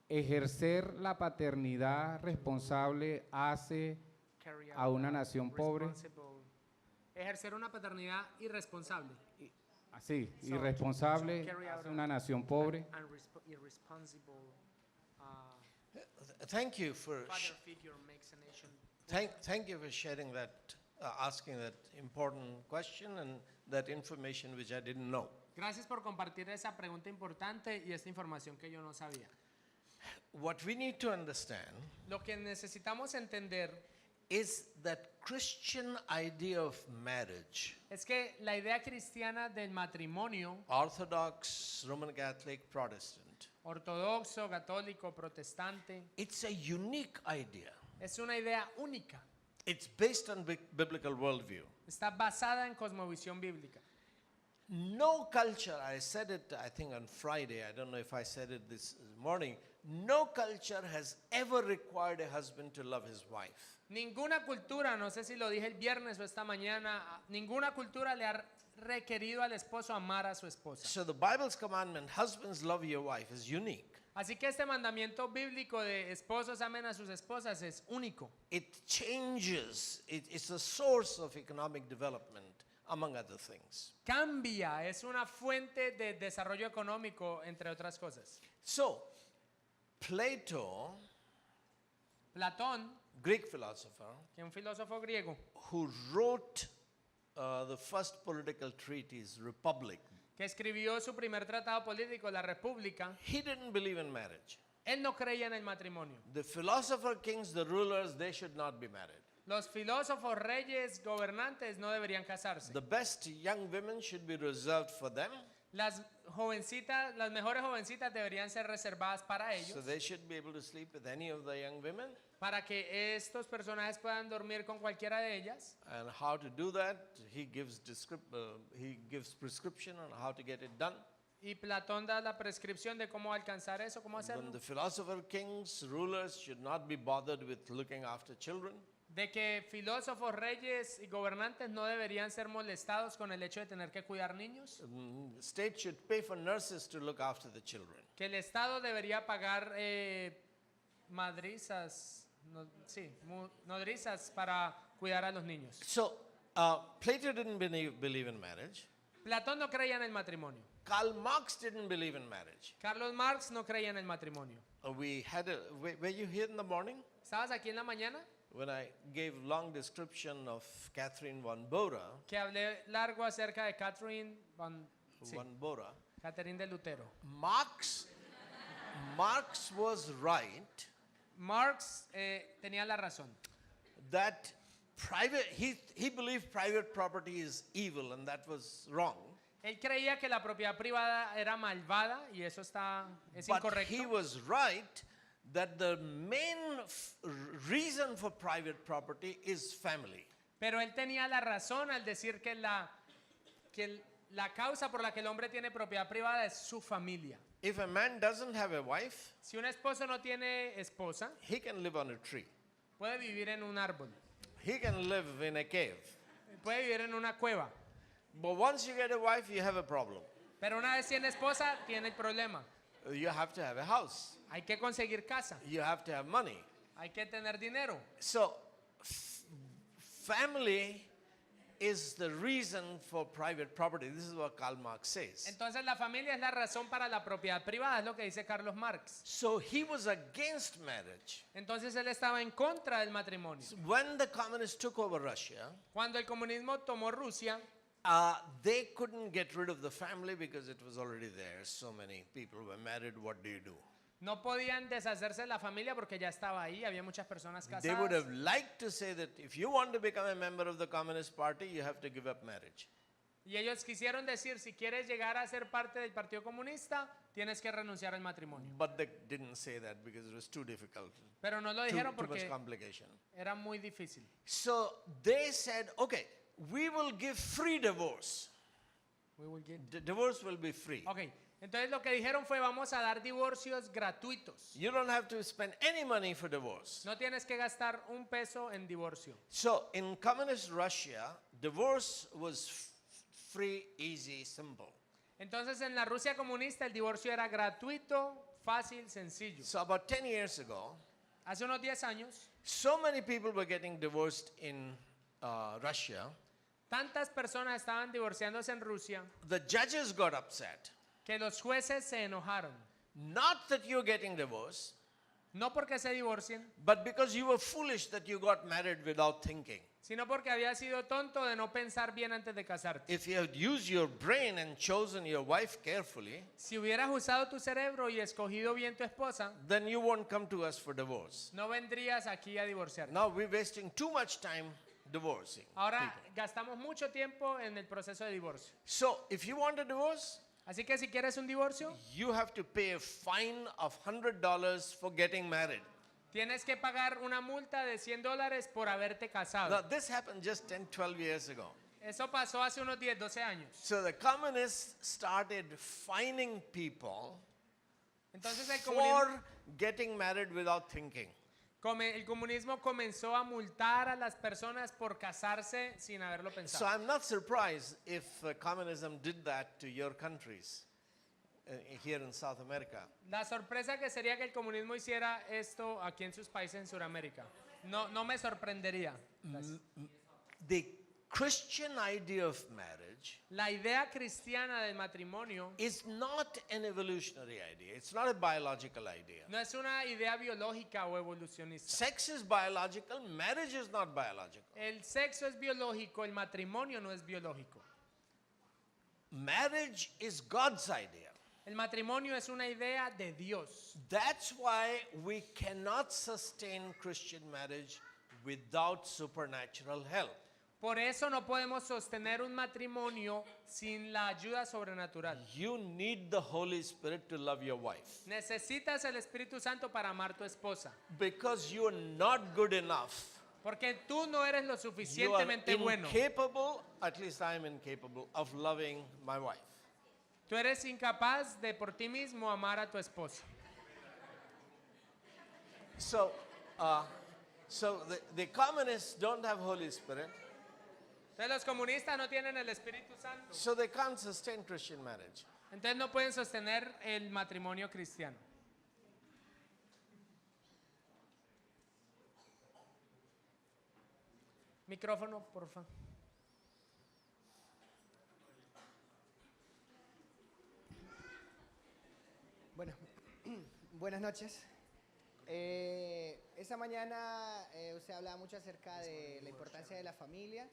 Ejercer la paternidad responsable hace a una nación pobre. Ejercer una paternidad irresponsable. Así, irresponsable hace una nación pobre. Thank you for Father figure makes a nation. thank you for sharing that, asking that important question and that information which I didn't know. Gracias por compartir esa pregunta importante y esta información que yo no sabía. What we need to understand Lo que necesitamos entender is that Christian idea of marriage, es que la idea cristiana del matrimonio, Orthodox, Roman Catholic, Protestant, ortodoxo, católico, protestante, it's a unique idea. es una idea única. It's based on biblical worldview. Está basada en cosmovisión bíblica. No culture, I said it I think on Friday, I don't know if I said it this morning, no culture has ever required a husband to love his wife. Ninguna cultura, no sé si lo dije el viernes o esta mañana, ninguna cultura le ha requerido al esposo amar a su esposa. So the Bible's commandment, husbands love your wife, is unique. Así que este mandamiento bíblico de esposos amen a sus esposas es único. It changes, it's a source of economic development, among other things. Cambia, es una fuente de desarrollo económico, entre otras cosas. So, Plato, Platón, Greek philosopher, que es un filósofo griego, who wrote the first political treatise, Republic, que escribió su primer tratado político, la República, he didn't believe in marriage. él no creía en el matrimonio. The philosopher kings, the rulers, they should not be married. Los filósofos, reyes, gobernantes no deberían casarse. The best young women should be reserved for them. Las jovencitas, las mejores jovencitas deberían ser reservadas para So ellos, they should be able to sleep with any of the young women. para que estos personajes puedan dormir con cualquiera de ellas. And how to do that, he gives prescription on how to get it done. Y Platón da la prescripción de cómo alcanzar eso, cómo Then hacerlo. the philosopher kings, rulers should not be bothered with looking after children. De que filósofos, reyes y gobernantes no deberían ser molestados con el hecho de tener que cuidar niños. The state should pay for nurses to look after the children. Que el Estado debería pagar madrizas, nodrizas para cuidar a los niños. So Plato didn't believe in marriage. Platón no creía en el matrimonio. Karl Marx didn't believe in marriage. Carlos Marx no creía en el matrimonio. Were you here in the morning ¿Estabas aquí en la mañana? when I gave long description of Catherine von Bora? Que hablé largo acerca de Catherine Von Bora. Catherine de Lutero. Marx was right Marx tenía la razón. that he believed private property is evil, and that was wrong. Él creía que la propiedad privada era malvada y eso es But incorrecto. he was right that the main reason for private property is family. Pero él tenía la razón al decir que la causa por la que el hombre tiene propiedad privada es su familia. If a man doesn't have a wife, Si un esposo no tiene esposa, he can live on a tree. puede vivir en un árbol, He can live in a cave. puede vivir en una cueva. But once you get a wife, you have a problem. Pero una vez tiene esposa, tiene el problema. You have to have a house. Hay que conseguir casa, You have to have money. hay que tener dinero. So, family is the reason for private property. This is what Karl Marx says. Entonces la familia es la razón para la propiedad privada, es lo que dice Carlos Marx. So he was against marriage. Entonces él estaba en contra del matrimonio. When the communists took over Russia, Cuando el comunismo tomó Rusia, they couldn't get rid of the family because it was already there. So many people were married. What do you do? no podían deshacerse de la familia porque ya estaba ahí, había muchas personas They would casadas. have liked to say that if you want to become a member of the Communist Party, you have to give up marriage. Y ellos quisieron decir, si quieres llegar a ser parte del Partido Comunista, tienes que renunciar al matrimonio. But they didn't say that because it was too difficult. Pero no lo Too dijeron much porque complication. era muy difícil. So they said, okay, we will give free divorce. Divorce will be free. Ok, entonces lo que dijeron fue, vamos a dar divorcios gratuitos. You don't have to spend any money for divorce. No tienes que gastar un peso en divorcio. So in communist Russia, divorce was free, easy, simple. Entonces en la Rusia comunista el divorcio era gratuito, fácil, sencillo. So about 10 years ago, Hace unos 10 años, so many people were getting divorced in Russia. tantas personas estaban divorciándose en Rusia The judges got upset. que los jueces se enojaron. Not that you're getting divorced, No porque se divorcien, but because you were foolish that you got married without thinking. sino porque había sido tonto de no pensar bien antes de casarte. If you had used your brain and chosen your wife carefully, Si hubieras usado tu cerebro y escogido bien tu esposa, then you won't come to us for divorce. no vendrías aquí a divorciarte. Now we're wasting too much time divorcing. Ahora gastamos mucho tiempo en el proceso de divorcio. So if you want a divorce, Así que si quieres un divorcio, you have to pay a fine of $100 for getting married. tienes que pagar una multa de $100 por haberte Now casado. this happened just 10, 12 years ago. Eso pasó hace unos 10, 12 años. So the communists started fining people Entonces el comunismo for getting married without thinking. El comunismo comenzó a multar a las personas por casarse sin haberlo So pensado. I'm not surprised if communism did that to your countries here in South America. La sorpresa que sería que el comunismo hiciera esto aquí en sus países en Sudamérica. No me sorprendería. The Christian idea of marriage La idea cristiana del matrimonio is not an evolutionary idea. It's not a biological idea. no es una idea biológica o evolucionista. Sex is biological, marriage is not biological. El sexo es biológico, el matrimonio no es biológico. Marriage is God's idea. El matrimonio es una idea de Dios. That's why we cannot sustain Christian marriage without supernatural help. Por eso no podemos sostener un matrimonio sin la ayuda sobrenatural. You need the Holy Spirit to love your wife. Necesitas el Espíritu Santo para amar a tu esposa. Because you are not good enough. Porque tú no eres lo You are suficientemente bueno. incapable, at least I am incapable, of loving my wife. Tú eres incapaz de por ti mismo amar a tu esposa. So the communists don't have Holy Spirit, Entonces los comunistas no tienen el Espíritu Santo. so they can't sustain Christian marriage. Entonces no pueden sostener el matrimonio cristiano. Micrófono, por favor. Bueno, buenas noches. Esta mañana usted hablaba mucho acerca de la importancia de la familia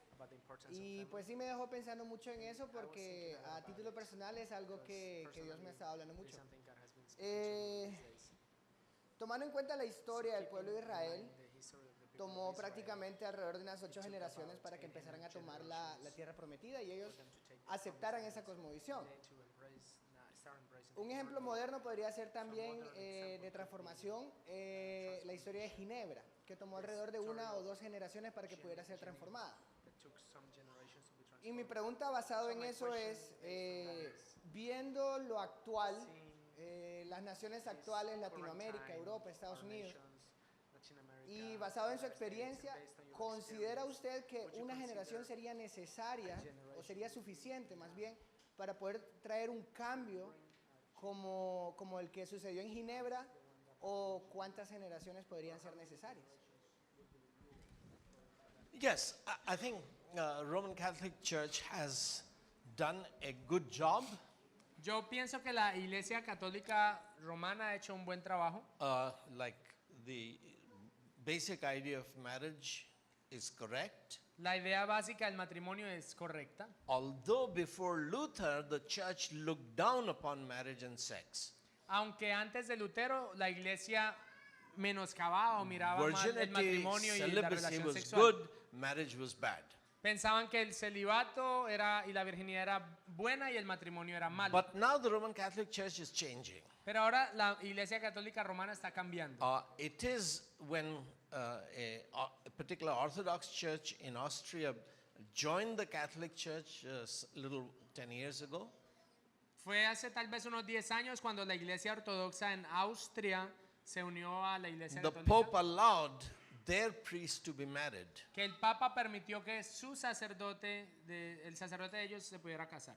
y pues sí me dejó pensando mucho en eso porque a título personal es algo que Dios me ha estado hablando mucho. Tomando en cuenta la historia del pueblo de Israel, tomó prácticamente alrededor de unas 8 generaciones para que empezaran a tomar la tierra prometida y ellos aceptaran esa cosmovisión. Un ejemplo moderno podría ser también de transformación la historia de Ginebra, que tomó alrededor de 1 o 2 generaciones para que pudiera ser transformada. Y mi pregunta basado en eso es, viendo lo actual, las naciones actuales, Latinoamérica, Europa, Estados Unidos, y basado en su experiencia, ¿considera usted que una generación sería necesaria o sería suficiente más bien para poder traer un cambio como el que sucedió en Ginebra o cuántas generaciones podrían ser necesarias? Yes, I think Roman Catholic Church has done a good job. Yo pienso que la Iglesia Católica Romana ha hecho un buen trabajo. Like the basic idea of marriage is correct. La idea básica del matrimonio es correcta. Although before Luther, the church looked down upon marriage and sex. Aunque antes de Lutero la Iglesia menoscababa o miraba mal el Virginity, matrimonio y la celibacy relación was sexual. good, marriage was bad. Pensaban que el celibato y la virginidad era buena y el matrimonio era malo. But now the Roman Catholic Church is changing. Pero ahora la Iglesia Católica Romana está cambiando. It is when a particular Orthodox church in Austria joined the Catholic Church a little 10 years ago. Fue hace tal vez unos 10 años cuando la Iglesia Ortodoxa en Austria se unió a la Iglesia The Católica. Pope allowed their priests to be married. Que el Papa permitió que el sacerdote de ellos se pudiera casar.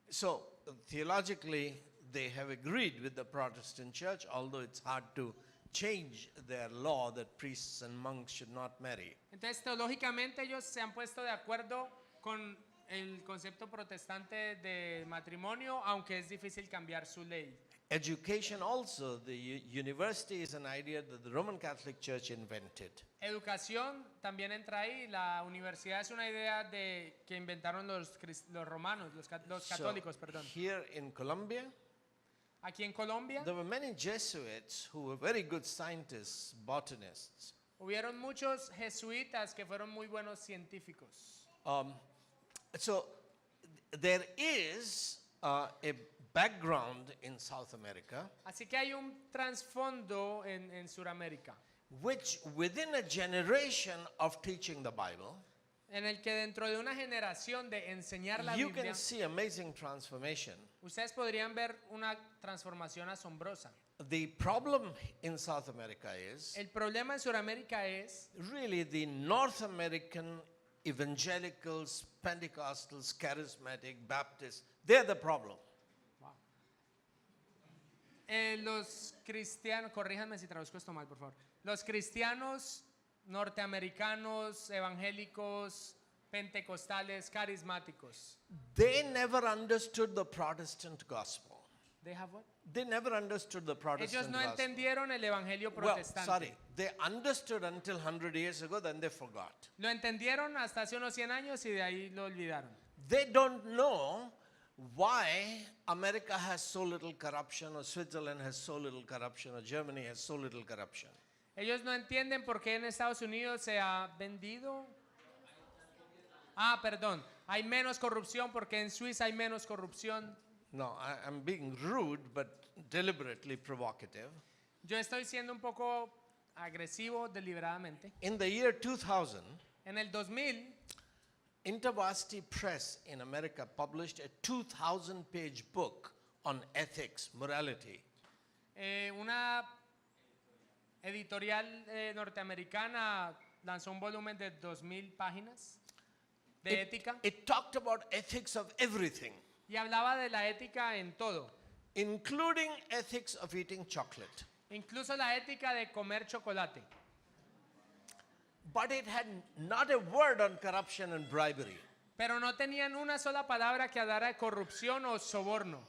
So theologically, they have agreed with the Protestant Church, although it's hard to change their law that priests and monks should not marry. Entonces, teológicamente ellos se han puesto de acuerdo con el concepto protestante de matrimonio, aunque es difícil cambiar su ley. Education also, the university is an idea that the Roman Catholic Church invented. Educación también entra ahí. La universidad es una idea que inventaron los romanos, los católicos, perdón. Here in Colombia, Aquí en Colombia there were many Jesuits who were very good scientists, botanists. hubieron muchos jesuitas que fueron muy buenos científicos. So there is a background in South America Así que hay un trasfondo en Sudamérica which within a generation of teaching the Bible, en el que dentro de una generación de enseñar la you Biblia, can see amazing transformation. ustedes podrían ver una transformación asombrosa. The problem in South America is El problema en Sudamérica es really the North American evangelicals, Pentecostals, charismatic, Baptists. They're the problem. los cristianos, corríjanme si traduzco esto mal, por favor. Los cristianos norteamericanos, evangélicos, pentecostales, carismáticos. They never understood the Protestant gospel. They have what? They never understood the Protestant Ellos no gospel. entendieron el evangelio Well, protestante. sorry, they understood until 100 years ago, then they forgot. Lo entendieron hasta hace unos 100 años y de ahí lo olvidaron. They don't know why America has so little corruption, or Switzerland has so little corruption, or Germany has so little corruption. Ellos no entienden por qué en Estados Unidos se ha vendido. Perdón, hay menos corrupción porque en Suiza hay menos corrupción. No, I'm being rude, but deliberately provocative. Yo estoy siendo un poco agresivo deliberadamente. In the year 2000, En el 2000, InterVarsity Press in America published a 2,000-page book on ethics, morality. Una editorial norteamericana lanzó un volumen de 2,000 páginas de ética It talked about ethics of everything, y hablaba de la ética en todo, including ethics of eating chocolate. incluso la ética de comer chocolate. But it had not a word on corruption and bribery, Pero no tenían una sola palabra que hablara de corrupción o soborno.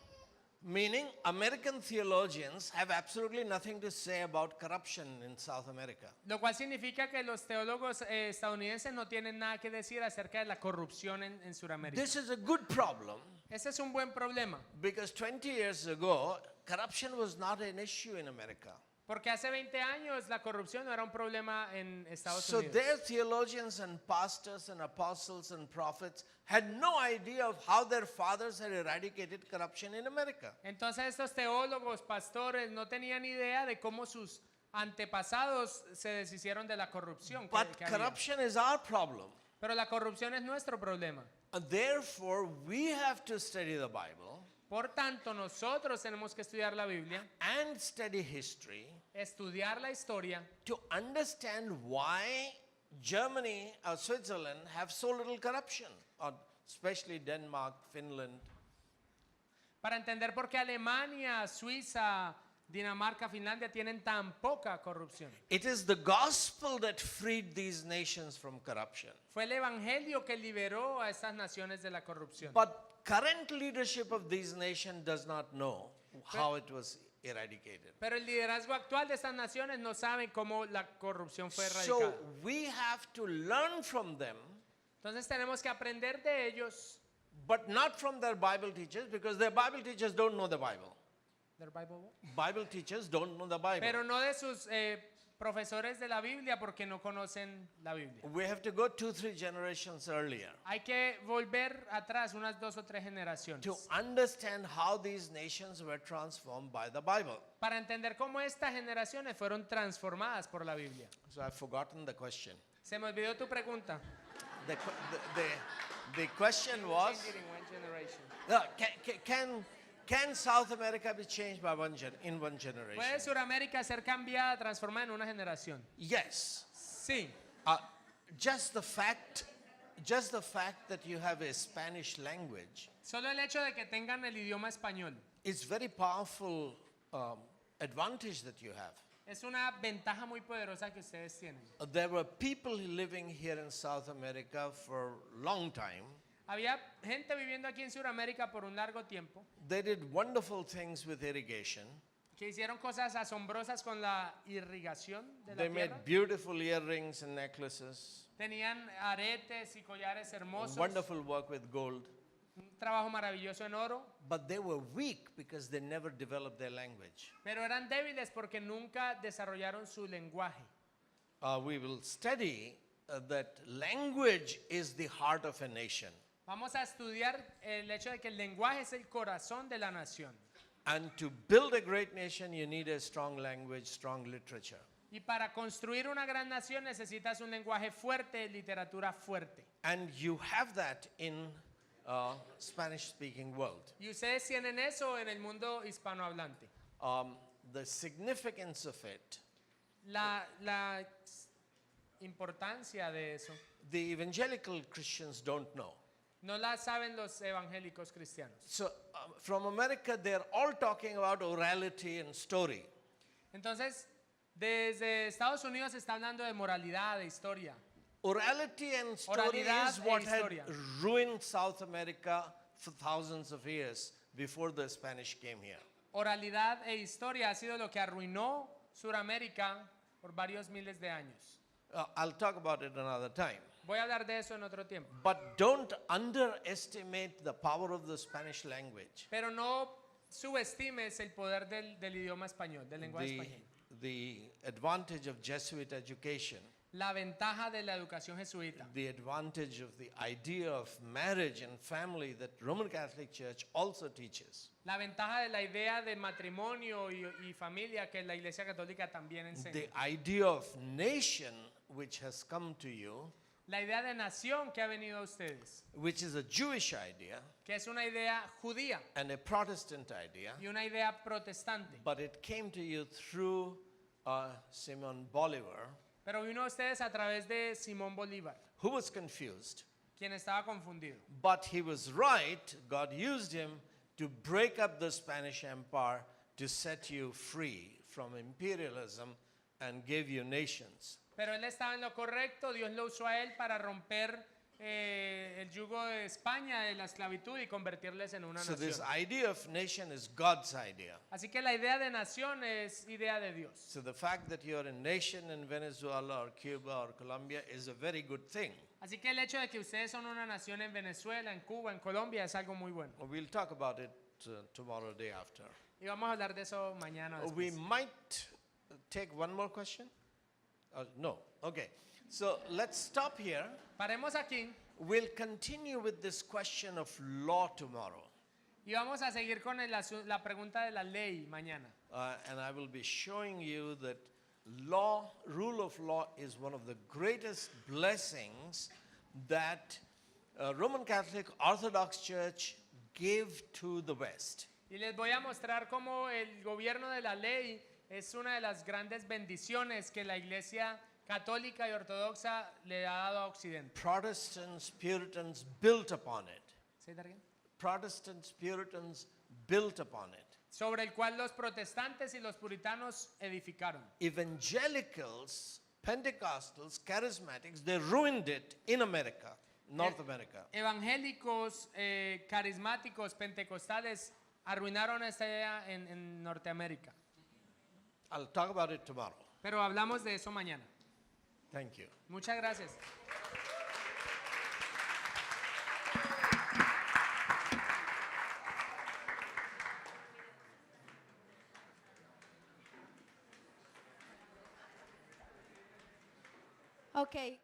meaning American theologians have absolutely nothing to say about corruption in South America. Lo cual significa que los teólogos estadounidenses no tienen nada que decir acerca de la corrupción en Sudamérica. This is a good problem Ese es un buen problema, because 20 years ago, corruption was not an issue in America. porque hace 20 años la corrupción no era un problema en Estados So Unidos. their theologians and pastors and apostles and prophets had no idea of how their fathers had eradicated corruption in America. Entonces estos teólogos, pastores, no tenían idea de cómo sus antepasados se deshicieron de la corrupción. But que había. corruption is our problem. Pero la corrupción es nuestro problema. And therefore, we have to study the Bible Por tanto, nosotros tenemos que estudiar la Biblia, and study history estudiar la historia, to understand why Germany or Switzerland have so little corruption, or especially Denmark, Finland. para entender por qué Alemania, Suiza, Dinamarca, Finlandia tienen tan poca corrupción. It is the gospel that freed these nations from corruption. Fue el evangelio que liberó a estas naciones de la corrupción. But current leadership of these nations does not know how it was eradicated. Pero el liderazgo actual de estas naciones no saben cómo la corrupción fue So erradicada. we have to learn from them, Entonces tenemos que aprender de ellos. but not from their Bible teachers, because their Bible teachers don't know the Bible. Their Bible what? Bible teachers don't know the Bible. Pero no de sus profesores de la Biblia porque no conocen la Biblia. We have to go 2-3 generations earlier Hay que volver atrás unas 2 o 3 generaciones to understand how these nations were transformed by the Bible. para entender cómo estas generaciones fueron transformadas por la Biblia. So I've forgotten the question. Se me olvidó tu pregunta. The question was, can South America be changed by in one generation? ¿Puede Sudamérica ser cambiada, transformada en una generación? Yes. Sí. Just the fact that you have a Spanish language Solo el hecho de que tengan el idioma español is very powerful advantage that you have. es una ventaja muy poderosa que ustedes tienen. There were people living here in South America for a long time. Había gente viviendo aquí en Sudamérica por un largo tiempo They did wonderful things with irrigation. que hicieron cosas asombrosas con la irrigación de la They tierra. made beautiful earrings and necklaces. Tenían aretes y collares hermosos. Wonderful work with gold. Un trabajo maravilloso en oro. But they were weak because they never developed their language. Pero eran débiles porque nunca desarrollaron su lenguaje. We will study that language is the heart of a nation. Vamos a estudiar el hecho de que el lenguaje es el corazón de la nación. And to build a great nation, you need a strong language, strong literature. Y para construir una gran nación necesitas un lenguaje fuerte, literatura fuerte. And you have that in Spanish-speaking world. Y ustedes tienen eso en el mundo hispanohablante. the significance of it, La importancia de eso the evangelical Christians don't know. no la saben los evangélicos cristianos. So from America, they're all talking about orality and story. Entonces, desde Estados Unidos se está hablando de moralidad, de historia. Orality and story Oralidad is e what had historia. ruined South America for thousands of years before the Spanish came here. Oralidad e historia ha sido lo que arruinó Suramérica por varios miles de años. I'll talk about it another time. Voy a hablar de eso en otro tiempo. But don't underestimate the power of the Spanish language. Pero no subestimes el poder del idioma español, del lenguaje español. The advantage of Jesuit education, La ventaja de la educación jesuita. the advantage of the idea of marriage and family that Roman Catholic Church also teaches, La ventaja de la idea de matrimonio y familia que la Iglesia Católica también enseña. the idea of nation which has come to you, La idea de nación que ha venido a ustedes, which is a Jewish idea que es una idea judía and a Protestant idea, y una idea protestante. but it came to you through Simon Bolivar, Pero vino a ustedes a través de Simón Bolívar, who was confused, quien estaba confundido. but he was right. God used him to break up the Spanish Empire to set you free from imperialism and give you nations. Pero él estaba en lo correcto, Dios lo usó a él para romper el yugo de España, de la esclavitud y convertirles en una So this nación. idea of nation is God's idea. Así que la idea de nación es idea de Dios. So the fact that you're a nation in Venezuela or Cuba or Colombia is a very good thing. Así que el hecho de que ustedes son una nación en Venezuela, en Cuba, en Colombia es algo muy bueno. We'll talk about it tomorrow, day after. Y vamos a hablar de eso mañana. We Después. might take one more question. No. Okay. So let's stop here. Paremos aquí We'll continue with this question of law tomorrow. y vamos a seguir con la pregunta de la ley mañana. And I will be showing you that rule of law is one of the greatest blessings that Roman Catholic Orthodox Church gave to the West. Y les voy a mostrar cómo el gobierno de la ley es una de las grandes bendiciones que la Iglesia católica y ortodoxa le ha dado a Occidente. Protestants, Puritans built upon it. Say that again. Protestants, Puritans built upon it. Sobre el cual los protestantes y los puritanos edificaron. Evangelicals, Pentecostals, Charismatics, they ruined it in America, North America. Evangélicos, carismáticos, pentecostales arruinaron esta idea en Norteamérica. I'll talk about it tomorrow. Pero hablamos de eso mañana. Thank you. Muchas gracias. Okay.